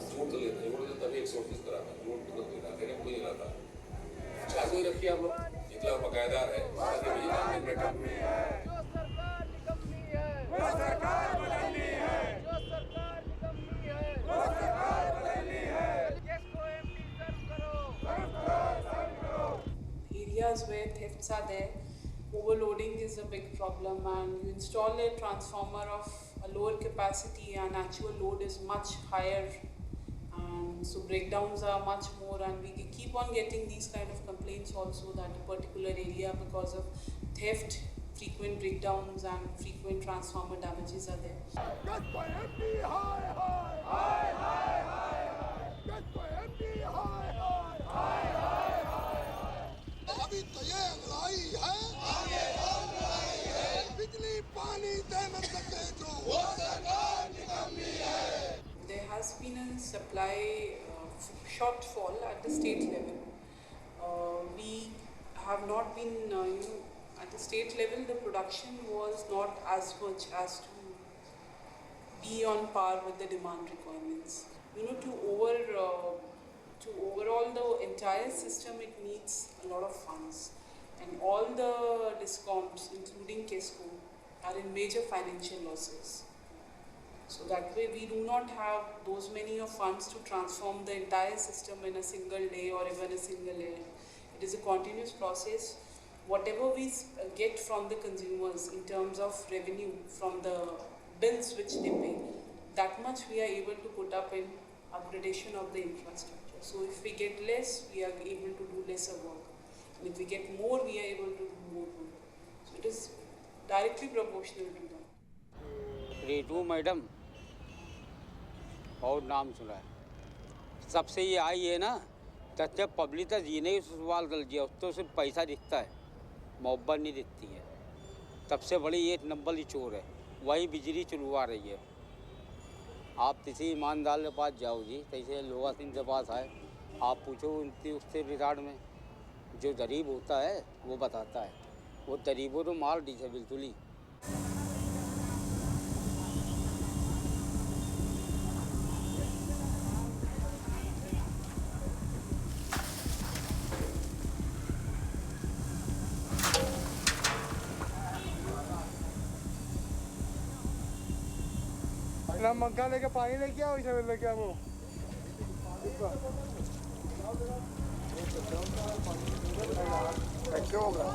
जोड़ तो लेते हैं, तभी 138 करा था, जोड़ तुरंत नहीं रहा, कोई नहीं रहा था। चार कोई रखिए आप लोग, जितना बकायदार है
area loading is a big problem, and you install a transformer of a lower capacity and actual load is much higher, and so breakdowns are much more, and we keep on getting these kind of complaints also that a particular area, because of theft, frequent breakdowns and frequent transformer damages are there.
अभी तो ये अगलाई है बिजली पानी दे न सके जो वो सरकार निकम्मी है.
There has been a supply shortfall at the state level. We have not been, at the state level, the production was not as much as to be on par with the demand requirements. To overall the entire system, it needs a lot of funds, and all the DISCOMs, including KESCO, are in major financial losses. So that way we do not have those many of funds to transform the entire system in a single day or even a single year. It is a continuous process. Whatever we get from the consumers in terms of revenue from the bills which they pay, that much we are able to put up in upgradation of the infrastructure. So if we get less, we are able to do lesser work. And if we get more, we are able to do more work. So it is directly proportional to that.
Raid two madam और नाम सुना है सबसे ये आई है ना, जब public तक जीने की सवाल कर दिया तो सिर्फ पैसा दिखता है, मोहब्बत नहीं दिखती है। सबसे बड़ी एक नंबर ही चोर है, वही बिजली चुलवा रही है। आप किसी ईमानदार के पास जाओ जी, कैसे लोहा सिंह के पास आए, आप पूछो उससे रिकॉर्ड में, जो गरीब होता है वो बताता है, वो गरीबों तो मार दी है बिल्कुल ही।
ना मग्गा लेके पानी लेके आओ, इसे लेके आओ। कैसे होगा?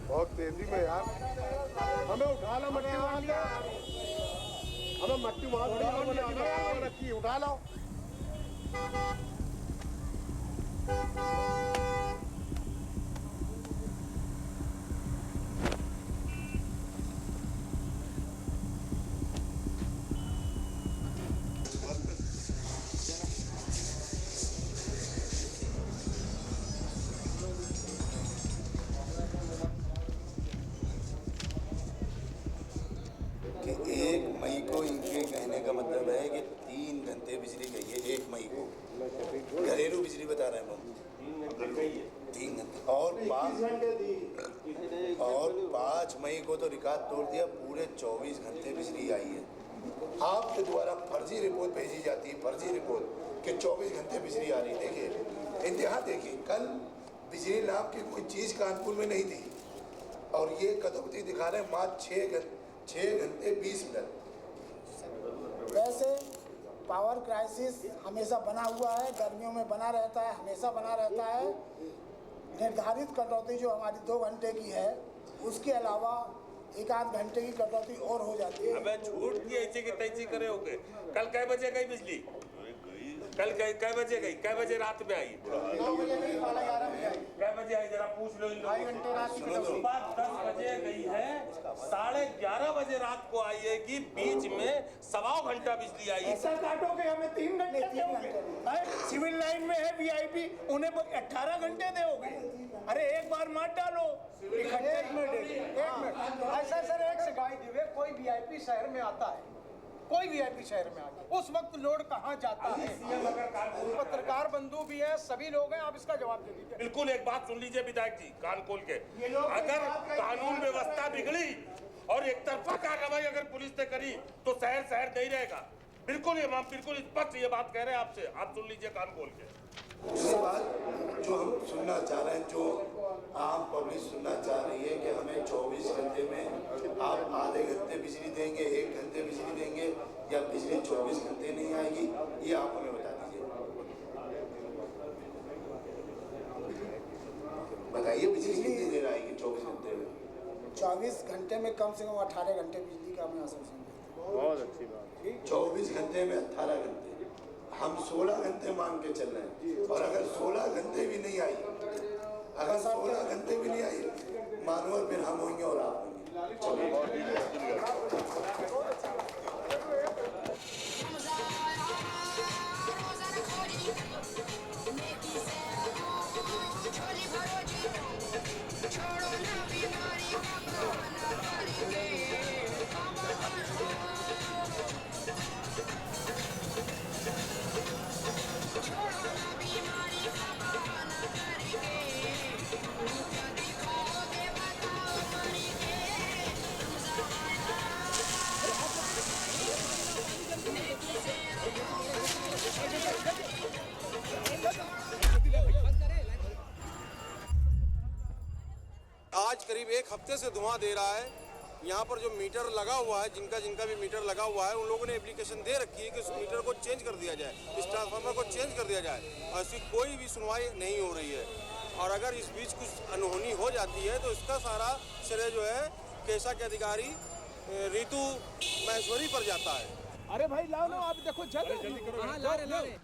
बहुत तेजी में यार, हमें उठा लो, मट्टी वहाँ ले, हमें मट्टी वहाँ रखी, उठा लो।
घरेलू बिजली बता रहे हैं हम 3 घंटे और 5 मई को तो रिकॉर्ड तोड़ दिया, पूरे 24 घंटे बिजली आई है। आपके द्वारा फर्जी रिपोर्ट भेजी जाती है, फर्जी रिपोर्ट कि 24 घंटे बिजली आ रही। देखिए इंतहा, देखिए कल बिजली नाम की कोई चीज़ कानपुर में नहीं थी और ये कटौती दिखा रहे हैं मात्र 6 घंटे 20 मिनट।
वैसे पावर क्राइसिस हमेशा बना हुआ है, गर्मियों में बना रहता है, हमेशा बना रहता है। निर्धारित कटौती जो हमारी 2 घंटे की है, उसके अलावा 1-8 घंटे की कटौती और हो जाती है।
अबे झूठ की ऐसी की तैसी करे होगे। कल कै बजे गई बिजली? कल कै बजे गई? कै बजे रात में आई?
9 बजे गई, 11:30 बजे आई।
कै बजे आई जरा पूछ लो इन लोगों से। सुबह 10 बजे गई है, 11:30 बजे रात को आई है कि बीच में 1.25 घंटा बिजली आई।
ऐसा काटोगे हमें 3 घंटे दोगे?
सिविल लाइन में है वीआईपी, उन्हें 18 घंटे दोगे? अरे एक बार मत डालो। एक मिनट ऐसा सर, एक शिकायत दिवे, कोई वीआईपी शहर में आता है, कोई वीआईपी शहर में आता है, उस वक्त लोड कहाँ जाता है? पत्रकार बंधु भी है, सभी लोग हैं, आप इसका जवाब दे दीजिए।
बिल्कुल, एक बात सुन लीजिए विधायक जी, कान खोल के। अगर कानून व्यवस्था बिगड़ी और एक तरफा कार्रवाई अगर पुलिस ने करी तो शहर नहीं रहेगा। बिल्कुल स्पष्ट ये बात कह रहे हैं आपसे, आप सुन लीजिए कान खोल के।
दूसरी बात जो हम सुनना चाह रहे हैं, जो आम पब्लिक सुनना चाह रही है कि हमें 24 घंटे में आप आधे घंटे बिजली देंगे, 1 घंटे बिजली देंगे, या बिजली 24 घंटे नहीं आएगी, ये आप हमें बता दीजिए। बताइए बिजली कितनी देर आएगी 24 घंटे में?
24 घंटे में कम से कम 18 घंटे बिजली का हमें आश्वासन देते हैं।
बहुत अच्छी बात।
24 घंटे में 18 घंटे, हम 16 घंटे मांग के चल रहे हैं। और अगर 16 घंटे भी नहीं आई, अगर 16 घंटे भी नहीं आई, मानो फिर हम होंगे और आप होंगे।
आज करीब एक हफ्ते से धुआं दे रहा है। यहाँ पर जो मीटर लगा हुआ है, जिनका भी मीटर लगा हुआ है, उन लोगों ने एप्लीकेशन दे रखी है कि उस मीटर को चेंज कर दिया जाए, इस ट्रांसफार्मर को चेंज कर दिया जाए। ऐसी कोई भी सुनवाई नहीं हो रही है। और अगर इस बीच कुछ अनहोनी हो जाती है तो इसका सारा श्रेय जो है केसा के अधिकारी ऋतु महेश्वरी पर जाता है।
अरे भाई लाओ ना, आप देखो जल्दी करो। हाँ, ला रहे।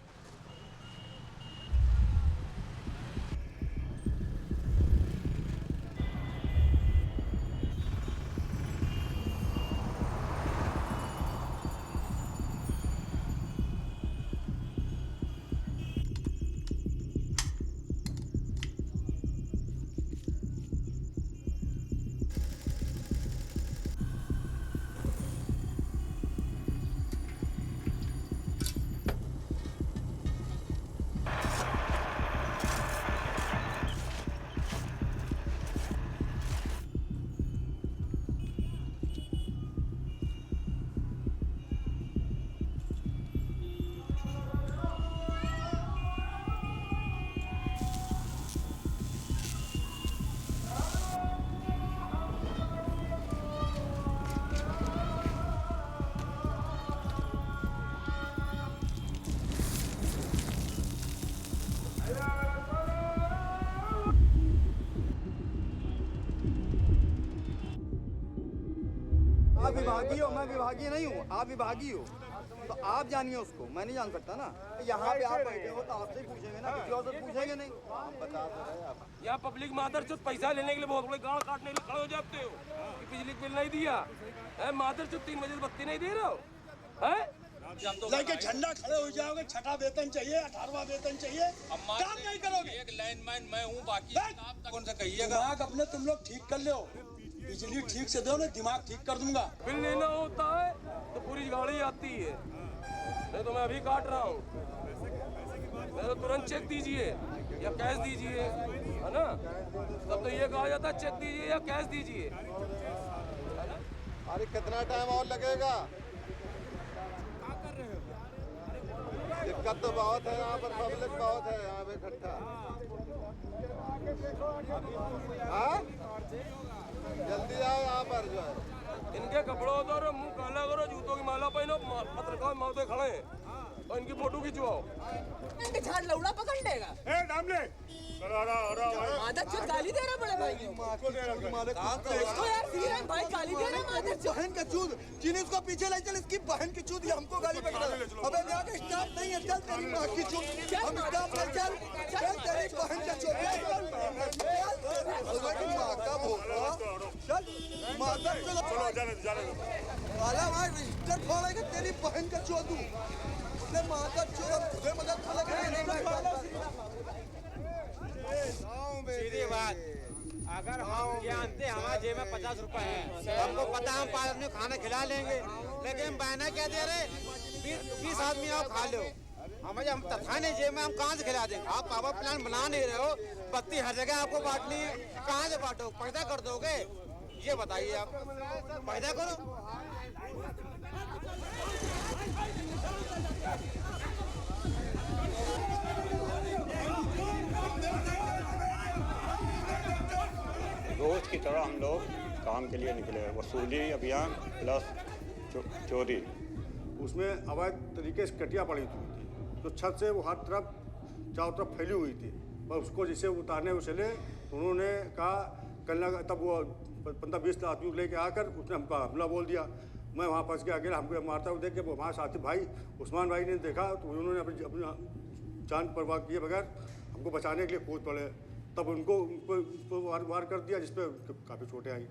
आप विभागीय हो, मैं विभागीय नहीं हूँ। आप विभागीय हो तो आप जानिए उसको, मैं नहीं जान सकता ना। यहाँ पे आप बैठे हो तो आपसे ही पूछेंगे ना, किसी और से पूछेंगे नहीं। आप बता रहे आप
यहाँ पब्लिक मादर चुत पैसा लेने के लिए बहुत बड़े गाड़ काटने के लिए खड़े हो जाते हो कि बिजली बिल नहीं दिया है। मादर चुत 3 बजे बत्ती नहीं दे रहे हो है।
लेके झंडा खड़े हो जाओगे, 6वां वेतन चाहिए, 18वां वेतन चाहिए, काम नहीं करोगे।
एक लाइनमैन मैं हूँ, बाकी आप कौन सा कहिएगा।
दिमाग अपने तुम लोग ठीक कर लो, बिजली ठीक से दो ना, दिमाग ठीक कर दूंगा।
बिल लेना होता है तो पूरी गाड़ी आती है, नहीं तो मैं अभी काट रहा हूँ। मैं तो तुरंत चेक दीजिए या कैश दीजिए, है ना। तब तो ये कहा जाता है चेक दीजिए या कैश दीजिए।
अरे कितना टाइम और लगेगा? दिक्कत तो बहुत है यहाँ पर, पब्लिक बहुत है यहाँ पे इकट्ठा। हाँ, जल्दी आओ यहाँ पर जो है।
इनके कपड़ों उतारो, मुंह काला करो, जूतों की माला पहनो, पत्रकार महोदय खड़े हैं और इनकी फोटो खिंचवाओ।
इनके झाड़ लौड़ा पकड़ लेगा।
ए दामले,
मादर चुत गाली दे रहा बड़े भाई इसको यार, सीरम भाई गाली दे रहा मादर चुत।
बहन के चूत, जिन्हें उसको पीछे ले चल, इसकी बहन की चूत, ये हमको गाली बक रहा है। अबे यहाँ का स्टाफ नहीं है, चल तेरी माँ की चूत, हम स्टाफ ले चल, चल तेरी बहन का चूत, चल माँ का भोला, चल मादर चलो जाने वाला वहाँ रजिस्टर फोड़ेगा तेरी बहन का चोदू, उसने मादर चोद खुदे मदद
सीधी बात, अगर हम जानते हमारे जेब में 50 रुपए है, हमको पता हम 5 आदमी खाना खिला लेंगे, लेकिन बहना क्या दे रहे 20 आदमी आओ खा लो। हमें हम तथा नहीं जेब में, हम कहाँ से खिला देंगे। आप पावर प्लांट बना नहीं रहे हो, बत्ती हर जगह आपको बांटनी, कहाँ से बांटो, पैदा कर दोगे? ये बताइए, आप पैदा करो।
रोज की तरह हम लोग काम के लिए निकले, वसूली अभियान प्लस चोरी।
उसमें अवैध तरीके से कटिया पड़ी थी, तो छत से वो हर तरफ चारों तरफ फैली हुई थी। पर उसको जैसे उतारने को चले, उन्होंने कहा कल तब वो 15-20 आदमी लेके आकर उसने हमको हमला बोल दिया। मैं वहाँ फंस गया अकेला, हमको मारता हुआ देख के वो हमारे साथी भाई उस्मान भाई ने देखा तो उन्होंने अपनी जान परवाह किए बगैर हमको बचाने के लिए कूद पड़े। तब उनको वार कर दिया जिसपे काफ़ी चोटें आई।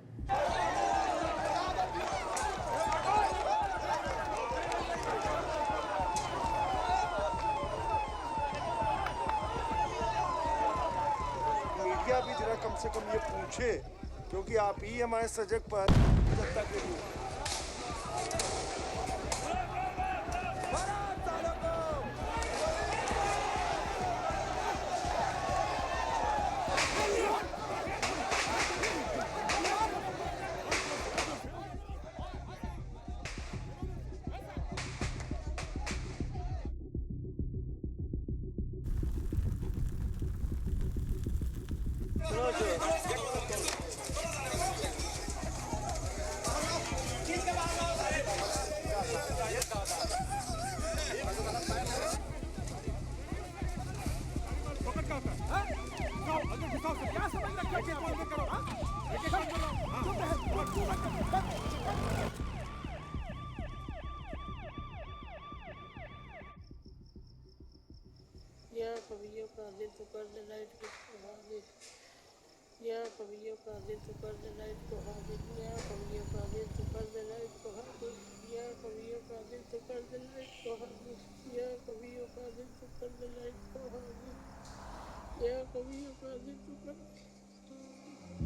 मीडिया भी जरा कम से कम ये पूछे, क्योंकि आप ही हमारे सजग पर जनता के लिए।
या कवियों का दिल तो कर दे लाइट को हाजिर, या कवियों का दिल तो कर दे लाइट को हाजिर, या कवियों का दिल तो कर दे लाइट को हाजिर, या कवियों का दिल तो कर दे लाइट को हाजिर, या कवियों का दिल तो कर दे लाइट को हाजिर, या कवियों का दिल तो कर,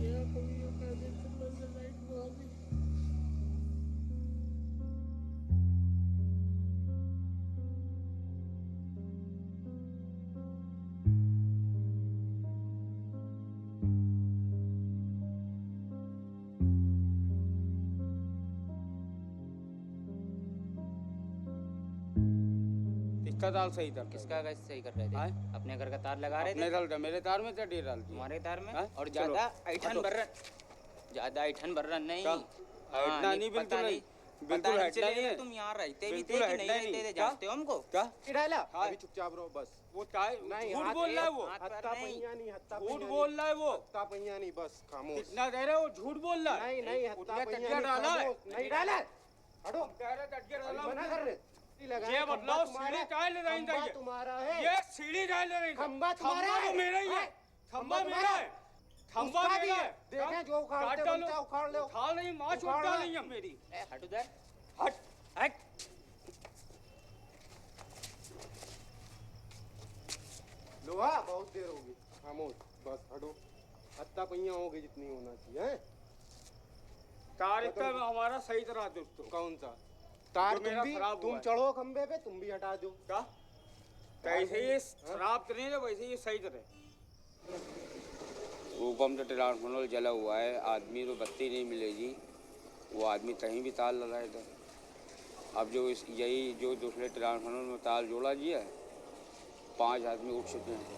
या कवियों का दिल तो कर दे लाइट को हाजिर।
इसका तार सही था।
किसका गैस सही कर रहे थे? अपने घर का तार लगा रहे थे?
मेरे तार में चढ़ी डाल दी।
तुम्हारे तार में? और ज्यादा ऐठन बर्रन, ज्यादा ऐठन बर्रन नहीं।
ऐठना नहीं, बिल्कुल नहीं, बिल्कुल ऐठना नहीं है।
तुम यहाँ रहते भी थे कि नहीं रहते थे? जानते हो हमको?
क्या?
डाला? अभी चुपचाप रहो बस।
वो झूठ बोल रहा है वो।
हत्ता पहिया नहीं, हत्ता
झूठ बोल रहा है वो।
हत्ता पहिया नहीं, बस खामोश।
कितना कह रहे हो? झूठ बोल रहा है।
नहीं, हत्ता पहिया नहीं डाला। हटो। मना कर रहे।
ये बदलाव सीढ़ी चाहे ले रही है।
तुम्हारा है।
ये सीढ़ी चाहे ले रही है।
खंबा तुम्हारा है।
मेरा ही है। खंबा मेरा है। खंबा मेरा है।
देखें जो उखाड़ते बनता है उखाड़ ले।
उखाड़ नहीं, माँ छोटा नहीं है मेरी।
हट उधर।
हट हट।
लोहा बहुत देर होगी, खामोश बस हटो। हत्ता पहिया होगी जितनी होना चाहिए।
कार्यक्रम हमारा सही तरह दोस्तों।
कौन सा तार? तुम चढ़ो खंबे पे, तुम भी हटा दो।
क्या? कैसे ये शराब करें तो वैसे ये सही तरह। रूपम से ट्रांसफार्मर जला हुआ है, आदमी तो बत्ती नहीं मिलेगी। वो आदमी कहीं भी तार लगाए था। अब जो यही जो दूसरे ट्रांसफार्मर में तार जोड़ा दिया है, 5 आदमी उठ चुके हैं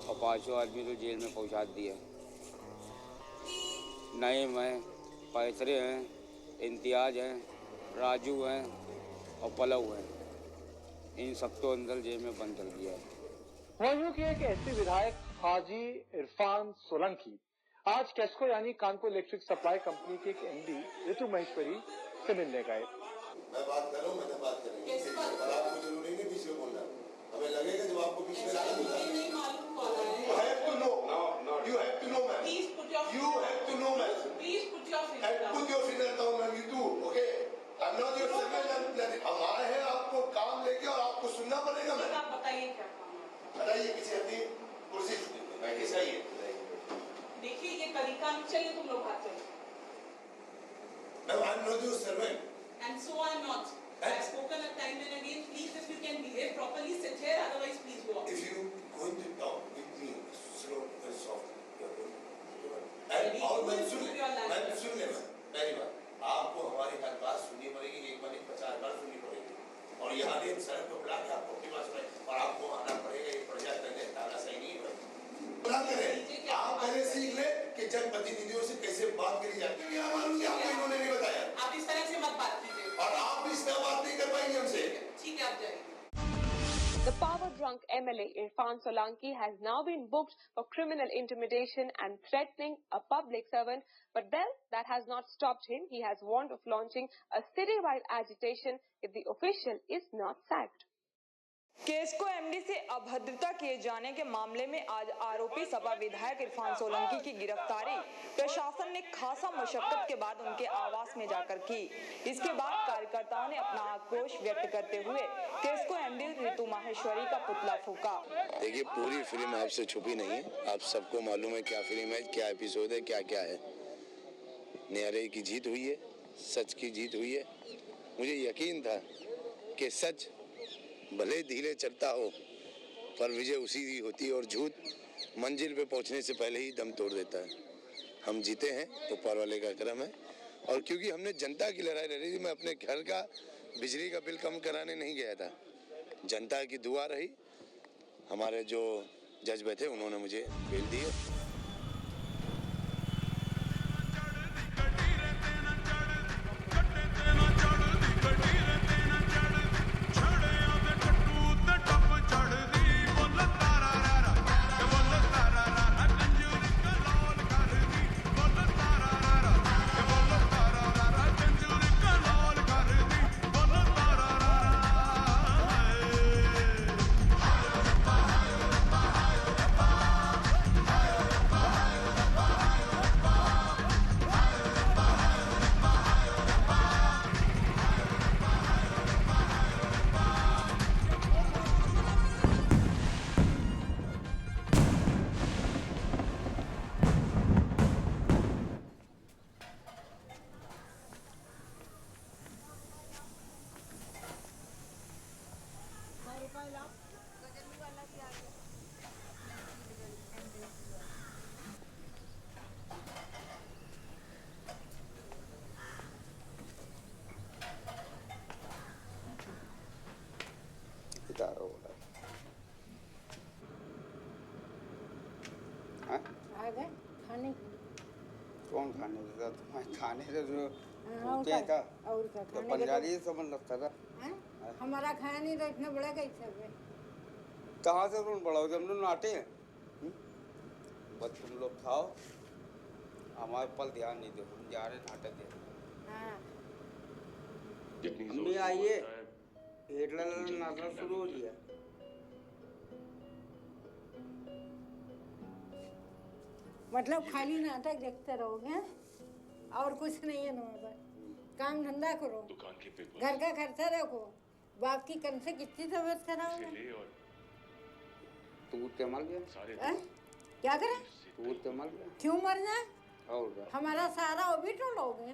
और 5 आदमी तो जेल में पहुंचा दिया। नईम हैं, पैसरे हैं, इम्तियाज हैं, राजू हैं और पलव हैं। इन सब तो अंदर जेल में बंद कर दिया है।
रंजू के एक ऐसे विधायक हाजी इरफान सोलंकी आज कैस्को यानी कानपुर इलेक्ट्रिक सप्लाई कंपनी के एक एमडी ऋतु महेश्वरी से मिलने गए।
मैं बात कर रहा हूँ, मैंने बात करी। आपको जरूरी नहीं बीच में बोलना। हमें लगेगा जब आपको बीच में
नहीं मालूम कौन है।
You have to know. You have to know, man.
Please put your.
You have to know, man.
Please put your finger
And
down.
put your finger down, man. You too, okay? I'm not your servant. हम आए हैं आपको काम लेके और आपको सुनना पड़ेगा, man.
आप बताइए क्या काम है?
बताइए किसी अपनी कुर्सी बैठे सही है।
देखिए ये तरीका नहीं चाहिए, तुम लोग हाथ चलो।
Ma'am, I'm not your servant.
And so I'm not. I've spoken a time and again. Please, if you can behave properly, sit here. Otherwise, please go out.
If you going to talk with me, slow and soft, you are going to. And और मैं सुन ले, पहली बात आपको हमारी हर बात सुननी पड़ेगी, एक बार नहीं 50 बार सुननी पड़ेगी। और यहाँ ने सड़क पर बुला के आपको अपनी बात सुनाई और आपको आना पड़ेगा। ये प्रजा करने ताना सही नहीं है। बुला करें, आप पहले सीख ले कि जनप्रतिनिधियों से कैसे बात करी जाती है। मालूम है आपको, इन्होंने नहीं बताया।
आप इस तरह से मत बात कीजिए।
और आप भी इस तरह बात नहीं कर पाएंगे हमसे।
ठीक है, आप जाइए।
The power drunk Devank MLA Irfan Solanki has now been booked for criminal intimidation and threatening a public servant. But then that has not stopped him. He has warned of launching a citywide agitation if the official is not sacked.
KESCO MD से अभद्रता किए जाने के मामले में आज आरोपी सपा विधायक इरफान सोलंकी की गिरफ्तारी प्रशासन ने खासा मशक्कत के बाद उनके आवास में जाकर की। इसके बाद कार्यकर्ताओं ने अपना आक्रोश व्यक्त करते हुए केस्को एमडी ऋतु माहेश्वरी का पुतला फूंका।
देखिए, पूरी फिल्म आपसे छुपी नहीं है, आप सबको मालूम है क्या फिल्म है, क्या एपिसोड है, क्या क्या है। न्याय की जीत हुई है, सच की जीत हुई है। मुझे यकीन था कि सच भले धीरे चलता हो पर विजय उसी की होती है और झूठ मंजिल पे पहुंचने से पहले ही दम तोड़ देता है। हम जीते हैं, ऊपर वाले का करम है। और क्योंकि हमने जनता की लड़ाई लड़ी थी, मैं अपने घर का बिजली का बिल कम कराने नहीं गया था, जनता की दुआ रही। हमारे जो जज बैठे उन्होंने मुझे बेल दी है।
आ गए खाने?
कौन खाने देता तुम्हारे? खाने से जो
और
क्या था
और क्या
तो
खाने
पंजाबी समझ लगता था।
हमारा खाया नहीं तो इतना बड़ा कैसे हुए?
कहाँ से तुम बड़ा हो? हम लोग नाटे हैं। बस तुम लोग खाओ, हमारे पर ध्यान नहीं दो, हम जा रहे नाटक दे।
हाँ
मम्मी आइए, हिटलर नाटक शुरू हो गया।
मतलब खाली नाटक देखते रहोगे और कुछ नहीं है ना? काम धंधा करो, घर का खर्चा रखो, बाप की कम से कितनी तबीयत खराब है?
तू मर गया?
क्या करें?
तू मर गया?
क्यों मर जाए?
और
हमारा सहारा वो भी तो लोगे।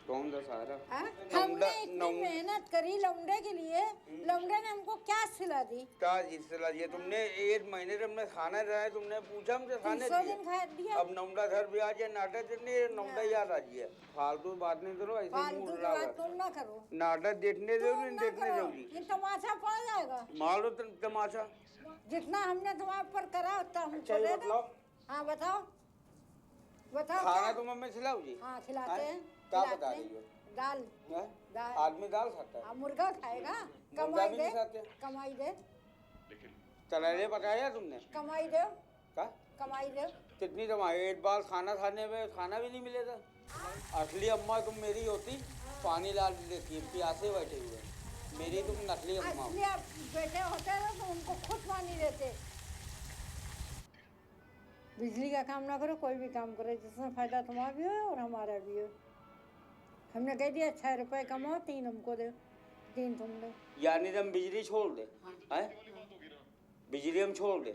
कौन सा सहारा?
हमने इतनी मेहनत करी लौंडे के लिए, लौंडे ने हमको क्या सिला दी?
क्या सिला दिया तुमने? 1 महीने से हमने खाना रहा, तुमने पूछा हमसे खाने
दिया।
अब नौंडा घर भी आ जाए, नाटक देखने नौंडा याद आ जाए। फालतू बात नहीं करो, ऐसे मूड
ना करो।
नाटक देखने दो, नहीं देखने दोगी?
ये तमाशा पड़ जाएगा।
मारो तमाशा।
जितना हमने तुम्हारे पर करा उतना हमको दे दो। हाँ बताओ बताओ।
खाना तो मम्मी खिलाओगी?
हाँ खिलाते हैं।
क्या बता रही हो?
दाल दाल
आदमी दाल खाता है?
मुर्गा खाएगा? कमाई दे
तलाले पकाया तुमने?
कमाई दे
क्या
कमाई दे?
कितनी कमाई? एक बार खाना खाने में खाना भी नहीं मिलेगा। असली अम्मा तुम मेरी होती, पानी ला देती, प्यासे बैठे हुए। मेरी तुम नकली अम्मा।
असली बेटे होते तो उनको खुद पानी देते। बिजली का काम ना करो, कोई भी काम करो जिसमें फायदा तुम्हारा भी हो और हमारा भी हो। हमने कह दिया 6 रुपए कमाओ, 3 हमको दो, 3 तुम दो।
यानी हम बिजली छोड़ दे? बिजली हम छोड़ दे?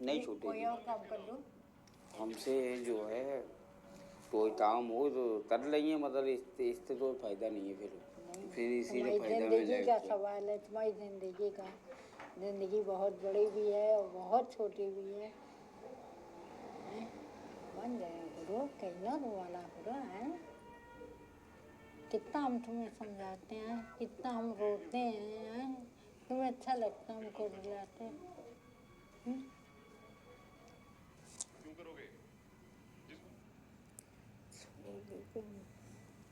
नहीं छूटे।
कोई और काम कर लो।
हमसे जो है कोई काम हो तो कर लेंगे, मतलब इससे तो फायदा नहीं है। फिर इसी में फायदा मिल जाएगा।
क्या सवाल है तुम्हारी जिंदगी का? जिंदगी बहुत बड़ी भी है और बहुत छोटी भी है। बन जाए करो, कहना वाला करो है। कितना हम तुम्हें समझाते हैं, कितना हम रोते हैं, तुम्हें अच्छा लगता है हमको रुलाते हैं?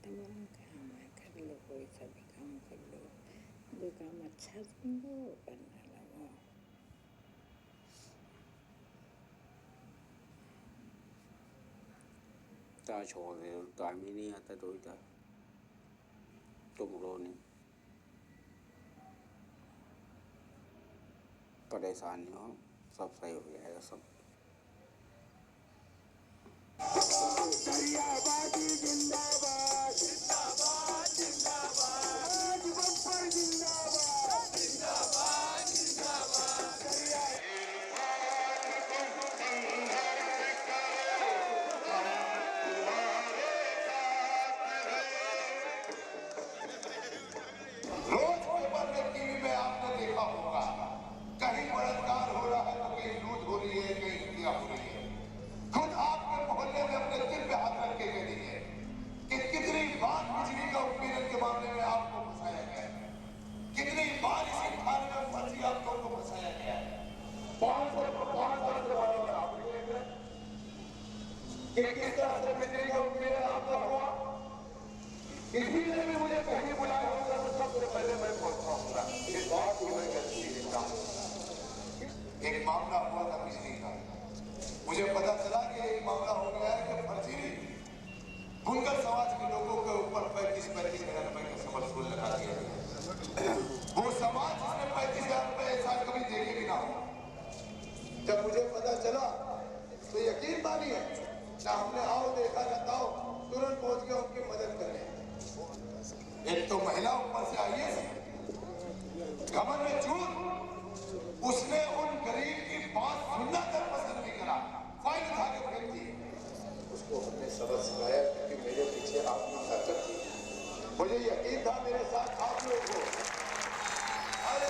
तमाम काम है, कर लो, कोई सा भी काम कर लो, जो काम अच्छा समझो करने लगो।
क्या छोड़ रहे हो, टाइम ही नहीं आता तो इधर तुम रो नहीं, परेशान नहीं हो, सब सही हो जाएगा सब।
दरियाबादी जिंदाबाद जिंदाबाद जिंदाबाद, आज बम्पर जिंदाबाद जिंदाबाद जिंदाबाद,
रोज पेपर में टीवी में आपने देखा होगा, कहीं बलात्कार हो रहा है तो कहीं लूट हो रही है, कहीं हत्या हो रही है। खुद आपके मोहल्ले में अपने दिल पे हाथ रख के कह दीजिए कि कितनी बार बिजली का उत्पीड़न के मामले में आपको फंसाया गया है, कितनी बार इसी थाने में फर्जी आपको फंसाया गया है। 5 साल से बराबर आप कि किस तरह से बिजली का उत्पीड़न आपका हुआ, इसीलिए भी मुझे कहीं बुलाया होगा तो सबसे पहले मैं पहुंचाऊंगा। इस बात को मैं करती देता हूँ। एक मामला हुआ था बिजली का, मुझे पता चला कि एक मामला हो गया है कि फर्जी बुनकर समाज के लोगों के ऊपर 35,000 रुपए का समरसूल लगा दिया गया। वो समाज जिसने 35,000 रुपए एक साल कभी देखे भी ना हो, जब मुझे पता चला तो यकीन मानिए ना हमने आओ देखा ना ताओ, तुरंत पहुंच के उनकी मदद करें। एक तो महिला ऊपर से आई है कमर में चूर, उसने उन गरीब की बात सुनना तक पसंद नहीं करा, फाइल उठा के फेंक दी। उसको हमने सबक सिखाया क्योंकि मेरे पीछे आपकी ताकत थी, मुझे यकीन था मेरे साथ आप लोग हो। अरे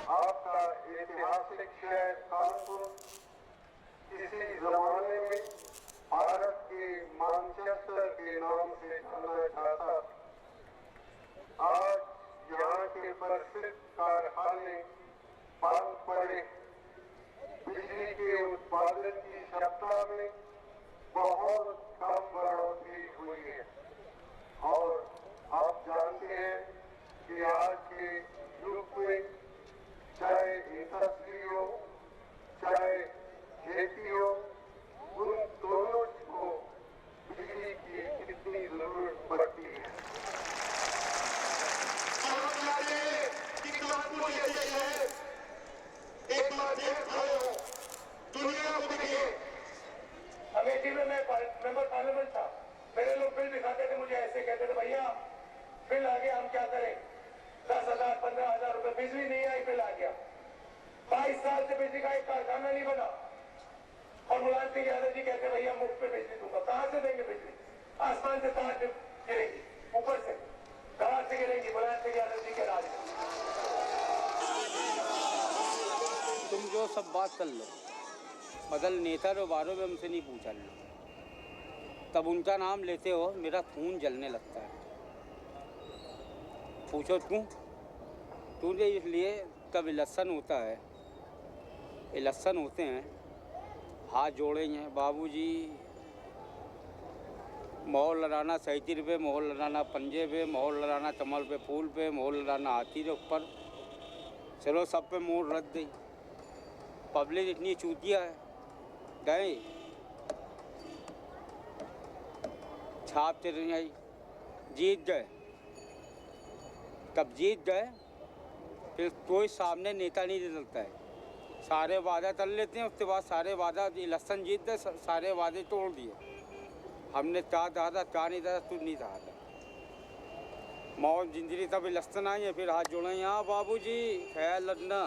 आपका ऐतिहासिक शहर कानपुर किसी जमाने में भारत के मैनचेस्टर के नाम से जाना जाता था। आज यहाँ के प्रसिद्ध कारखाने बंद पड़े, बिजली के उत्पादन की क्षमता में बहुत कम बढ़ोतरी हुई है और आप जानते हैं कि आज के युग में चाहे इंडस्ट्री हो चाहे खेती हो, उन दोनों को बिजली की कितनी जरूरत पड़ती है। एक बार देख लो, दुनिया को देखिए। अमेठी में मैं मेंबर पार्लियामेंट था, मेरे लोग बिल दिखाते थे, मुझे ऐसे कहते थे भैया बिल आ गया हम क्या करें, 10,000 15,000 रुपए बिजली नहीं आई, बिल आ गया। 22 साल से बिजली का एक कारखाना नहीं बना और मुलायम सिंह यादव जी कहते भैया मुफ्त पे बिजली दूंगा। कहां से देंगे बिजली? आसमान से तार गिरेगी, ऊपर से कहां से गिरेगी? मुलायम सिंह यादव जी के राज में।
तुम जो सब बात कर लो, बदल नेता रो बारों में हमसे नहीं पूछा लो, तब उनका नाम लेते हो मेरा खून जलने लगता है। पूछो क्यों? तुझे इसलिए कब इलेक्शन होता है, इलेक्शन होते हैं, हाथ जोड़ेंगे बाबूजी, मोहर लड़ाना 37 पे, मोहर लड़ाना पंजे पे, मोहर लड़ाना कमल पे फूल पे, मोहर लड़ाना हाथी के ऊपर, चलो सब पे मोहर रख गई। पब्लिक इतनी चूतिया है, गए छापते रही, जीत गए। तब जीत गए फिर कोई सामने नेता नहीं निकलता है, सारे वादा कर लेते हैं, उसके बाद सारे वादा इलेक्शन जीत गए, सारे वादे तोड़ दिए। हमने क्या दादा क्या नहीं दादा, तू नहीं दादा मौत जिंदगी, तब इलेक्शन आई है, फिर हाथ जोड़े यहाँ बाबूजी ख्याल रखना,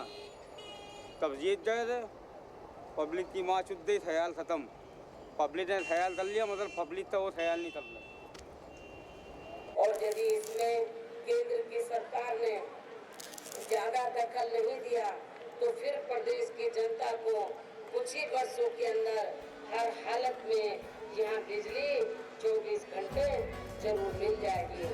तब जीत गए थे। पब्लिक की माँ चुद गई, ख्याल ख़त्म, पब्लिक ने ख्याल कर लिया, मतलब पब्लिक तो वो ख्याल नहीं कर रहा।
और यदि इसमें केंद्र की सरकार ने ज्यादा दखल नहीं दिया तो फिर प्रदेश की जनता को कुछ ही वर्षों के अंदर हर हालत में यहाँ बिजली 24 घंटे जरूर मिल जाएगी।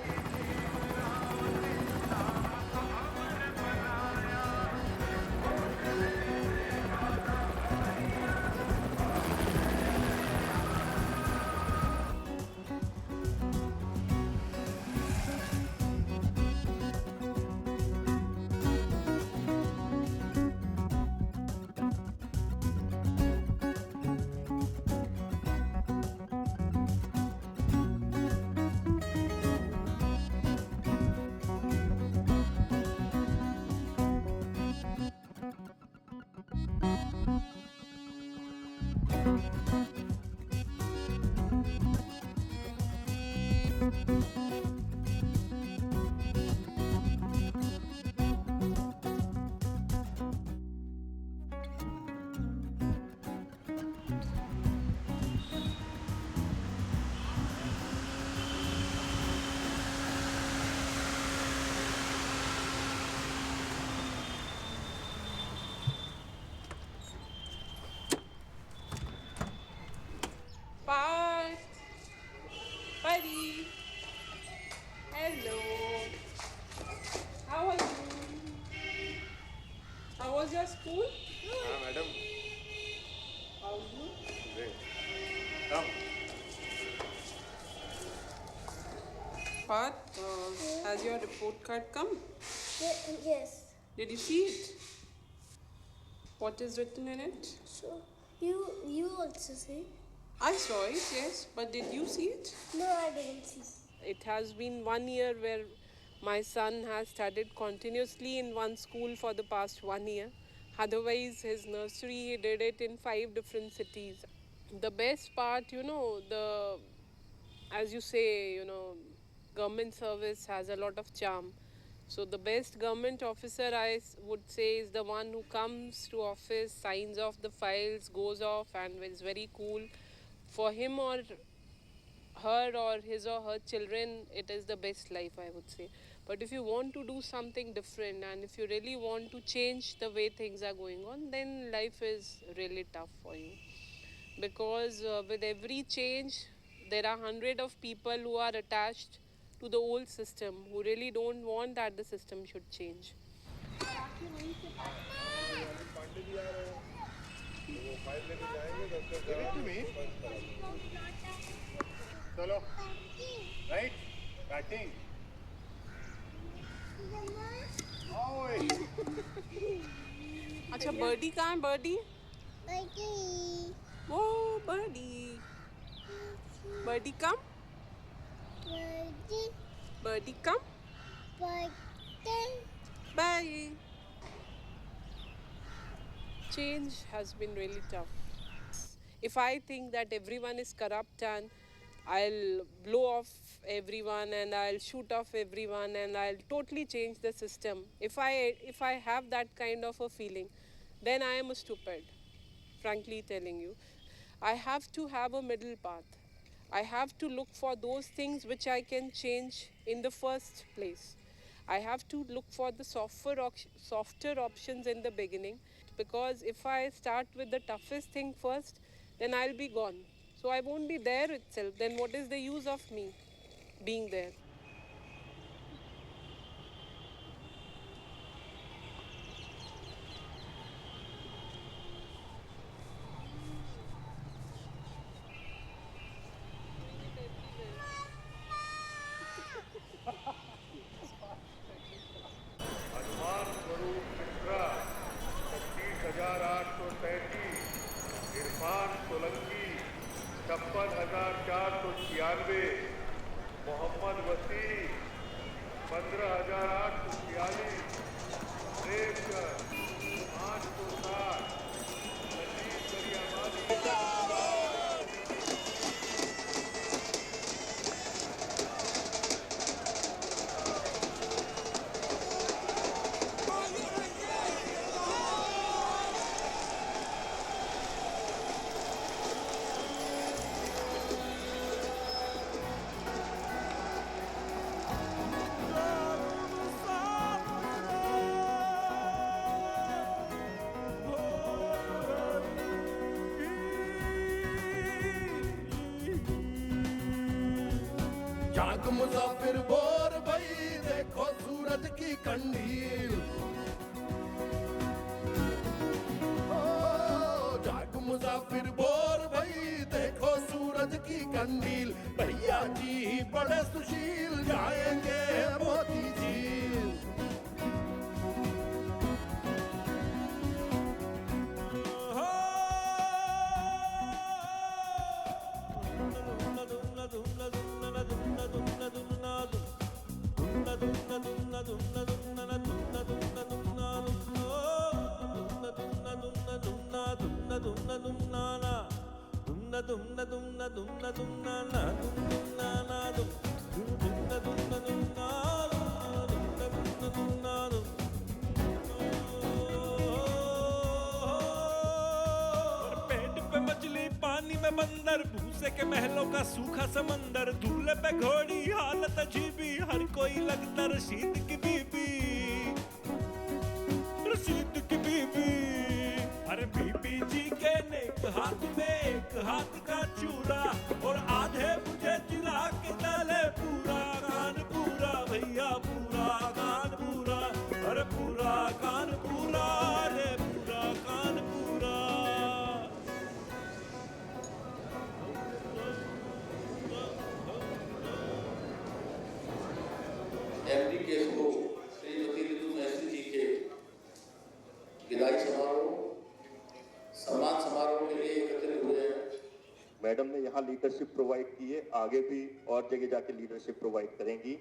Path, has your report card come?
Yes.
Did you see it? What is written in it?
So you also see?
I saw it, yes, but did you see it?
No, I didn't see.
It has been 1 year where my son has studied continuously in one school for the past 1 year. Otherwise, his nursery, he did it in 5 different cities. The best part, as you say, government service has a lot of charm. So the best government officer, I would say, is the one who comes to office, signs off the files, goes off and is very cool. For him or her or his or her children, it is the best life, I would say. But if you want to do something different and if you really want to change the way things are going on, then life is really tough for you. Because with every change, there are 100 of people who are attached to the old system, who really don't want that the system should change.
चलो right batting
अच्छा birdie कहाँ है birdie? वो birdie come birdie come bye. Change has been really tough. If I think that everyone is corrupt and I'll blow off everyone and I'll shoot off everyone and I'll totally change the system, if I have that kind of a feeling, then I am a stupid, frankly telling you. I have to have a middle path. I have to look for those things which I can change in the first place. I have to look for the softer options in the beginning, because if I start with the toughest thing first, then I'll be gone. So I won't be there itself. Then what is the use of me being there?
Hanuman स्वरूप मिश्रा 36,833, इरफान सोलंकी 56,496, मोहम्मद वसीम 15,846, रेखर 860, नजीब दरियाबादी
जाग मुसाफिर bore भाई देखो सूरज की कंडील ओ जाग मुसाफिर bore भाई देखो सूरज की कंडील भैया जी बड़े सुशील जाएंगे मोती झील
पेट पे मछली पानी में बंदर भूसे के महलों का सूखा समंदर दूल्हे पे घोड़ी हालत अजीबी हर कोई लगता रशीद की बीबी रशीद की बीबी अरे बीबी जी के नेक हाथ में एक हाथ का चूड़ा और आधे मुझे चिरा के डाले पूरा कान पूरा भैया पूरा कान पूरा अरे पूरा कान पूरा अरे पूरा कान पूरा
मैडम ने यहाँ लीडरशिप प्रोवाइड की है, आगे भी और जगह जाके लीडरशिप प्रोवाइड करेंगी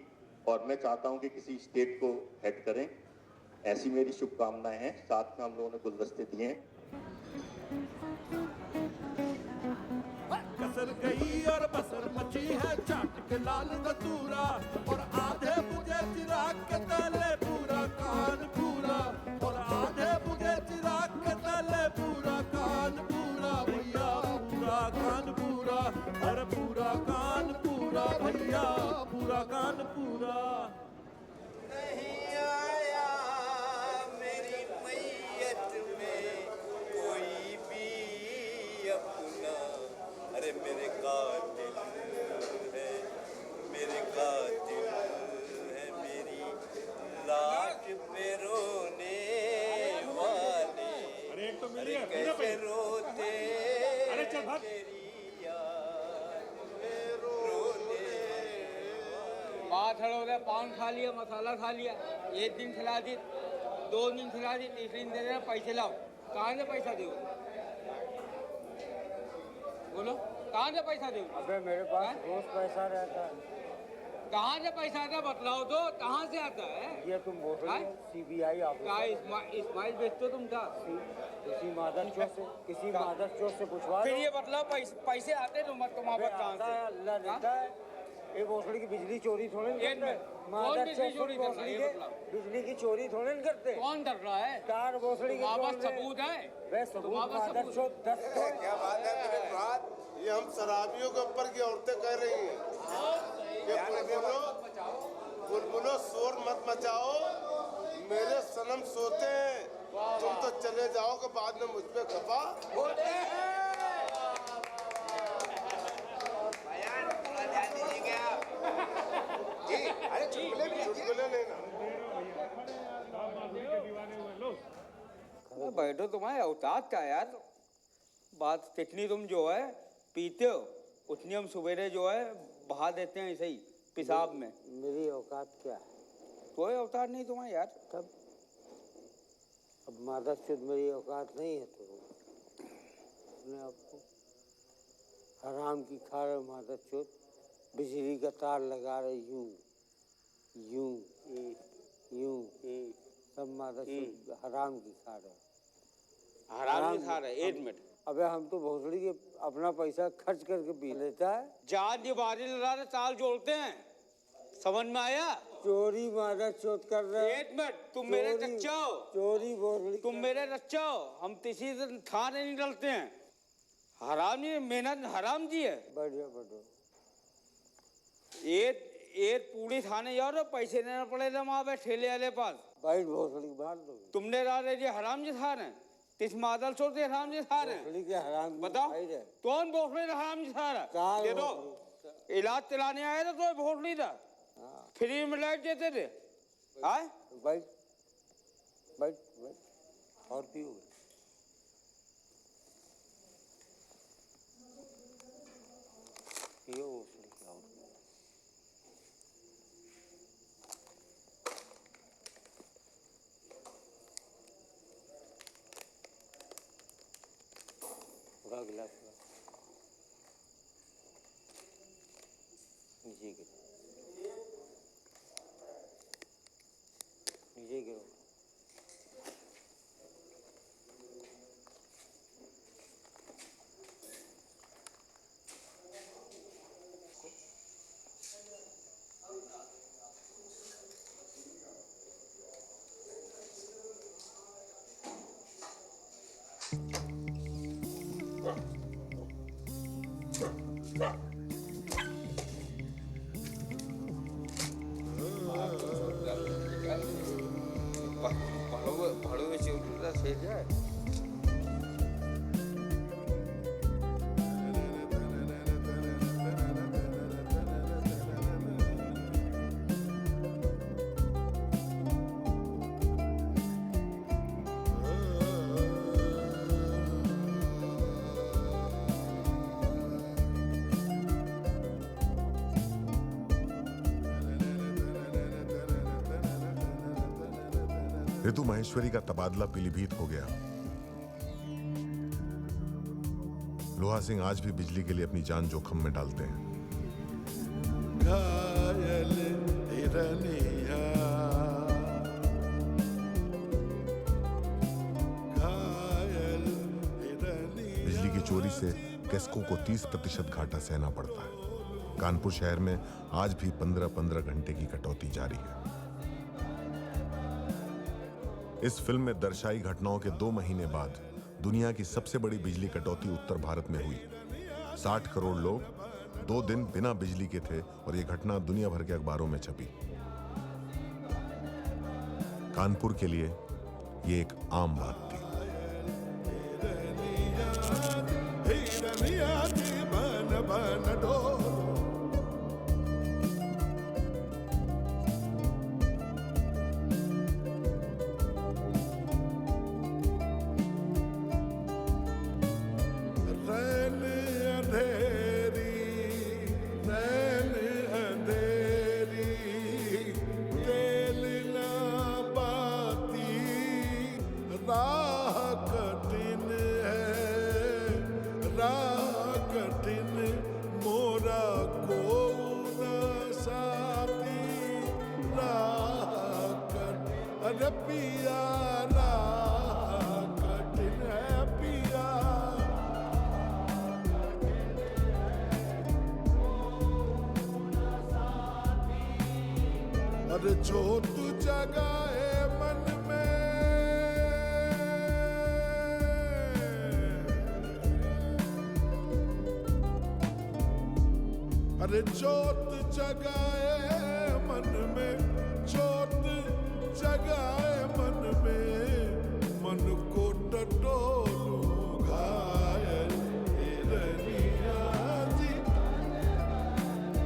और मैं चाहता हूँ कि किसी स्टेट को हेड करें। ऐसी मेरी शुभकामनाएं हैं। साथ में हम लोगों ने गुलदस्ते दिए हैं।
कसर गई और बसर मची है, चाट के लाल धतूरा और आधे मुझे चिराग के तले पूरा कान पूरा और आधे मुझे चिराग के तले पूरा कान पूरा भैया पूरा कान पूरा, अरे पूरा कान पूरा भैया पूरा कान पूरा।
नहीं आया मेरी मैयत में कोई भी अपना, अरे मेरे कातिल है, मेरे कातिल है, मेरी लाश पे रोने वाले, अरे कैसे रोते तेरी याद में रोने।
बात हो रहा, पान खा लिया, मसाला खा लिया, एक दिन खिला दी, 2 दिन खिला दी, तीसरे दिन दे देना पैसे लाओ। कहाँ से पैसा दो? बोलो कहाँ से पैसा दो?
अबे मेरे पास रोज पैसा रहता है।
कहाँ से पैसा आता है बतलाओ तो, कहाँ से आता है?
ये तुम बोल रहे हो CBI ऑफिस
इस्माइल बेचते तुम था
किसी मादर चोर से पूछवा।
फिर ये बतलाओ पैसे आते तुम्हारे पास कहाँ से?
अल्लाह देता है। एक भोसड़ी की बिजली चोरी थोड़ी करते, बिजली की चोरी थोड़ी नहीं करते।
कौन कर रहा है?
4 भोसड़ी के
सबूत है?
क्या बात है मेरे बात? ये हम शराबियों के ऊपर की औरतें कह रही हैं कि बुलबुलो शोर मत मचाओ, मेरे सनम सोते हैं, तुम तो चले जाओगे बाद में मुझ पे खफा होते हैं। अरे चुटकुले लेना।
बैठो, तुम्हारे औकात का यार बात। कितनी तुम जो है पीते हो उतनी हम सवेरे जो है बहा देते हैं ऐसे ही पेशाब में।
मेरी औकात क्या है?
कोई औकात नहीं तुम्हारे यार।
तब अब मादर चोद मेरी औकात नहीं है तो अपने आपको हराम की खा रहे मादर चोद। बिजली का तार लगा रहे यूं यूं यूं, सब मादर चोद हराम की खा रहे।
हराम की खा रहे। 1 मिनट,
अबे हम तो भोसड़ी के अपना पैसा खर्च करके पी लेता है।
जात दीवारी लगा रहे, ताल जोड़ते हैं, समझ में आया?
चोरी मादर चोद कर रहे।
1 मिनट, तुम मेरे रच्चा हो,
चोरी भोसड़ी
तुम मेरे रच्चा हो, हम किसी से खाने नहीं डलते हैं। हराम जी मेहनत हराम जी है।
बढ़िया बढ़िया।
एक पूरी थाने जाओ तो पैसे देना पड़ेगा वहाँ पे ठेले वाले पास।
भाई भोसड़ी बांट दो।
तुमने रहे हराम जी थार है, किस मादल छोड़ते हराम जी थार है? बताओ कौन भोसड़ी हराम जी थार है? दे दो, इलाज चलाने आए थे तो भोसड़ी था, फ्री में लाइट देते थे।
बैठ बैठ बैठ और पियो। पियो पूरा गिलास नीचे गिरो, नीचे गिरो।
भाड़ों में चौथा सेज है।
ऋतु महेश्वरी का तबादला पीलीभीत हो गया। लोहा सिंह आज भी बिजली के लिए अपनी जान जोखिम में डालते हैं।
घायल हिरनिया, घायल हिरनिया।
बिजली की चोरी से केस्को को 30% घाटा सहना पड़ता है। कानपुर शहर में आज भी 15-15 घंटे की कटौती जारी है। इस फिल्म में दर्शाई घटनाओं के 2 महीने बाद दुनिया की सबसे बड़ी बिजली कटौती उत्तर भारत में हुई। 60 करोड़ लोग 2 दिन बिना बिजली के थे और यह घटना दुनिया भर के अखबारों में छपी। कानपुर के लिए यह एक आम बात थी।
जो तू जगाए मन में, अरे जोत जगाए मन में, जोत जगाए मन में, मन को टटोलू घायल हिरनिया जी।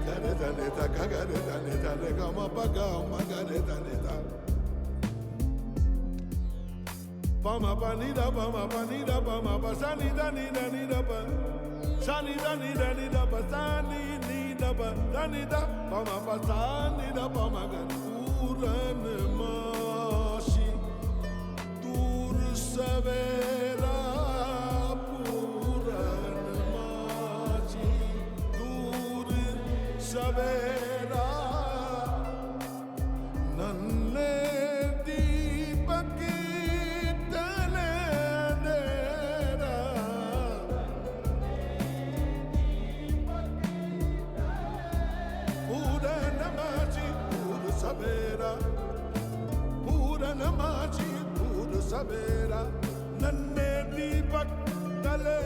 धने धने धा गगरे धने धने गम पगा मगरे धने धा पमा पानी दा पमा पानी दा पमा पसानी दा नी दा नी दा प सानी दा नी दा नी दा पसानी नी दा प दानी दा पमा पसानी दा पमा गन पूरन माशी दूर सवेरा पूरन माशी दूर सवेरा नन्हे दीपक तले अंधेरा पूरन माची दूर सवेरा पूरन माची दूर सवेरा नन्हे दीपक तले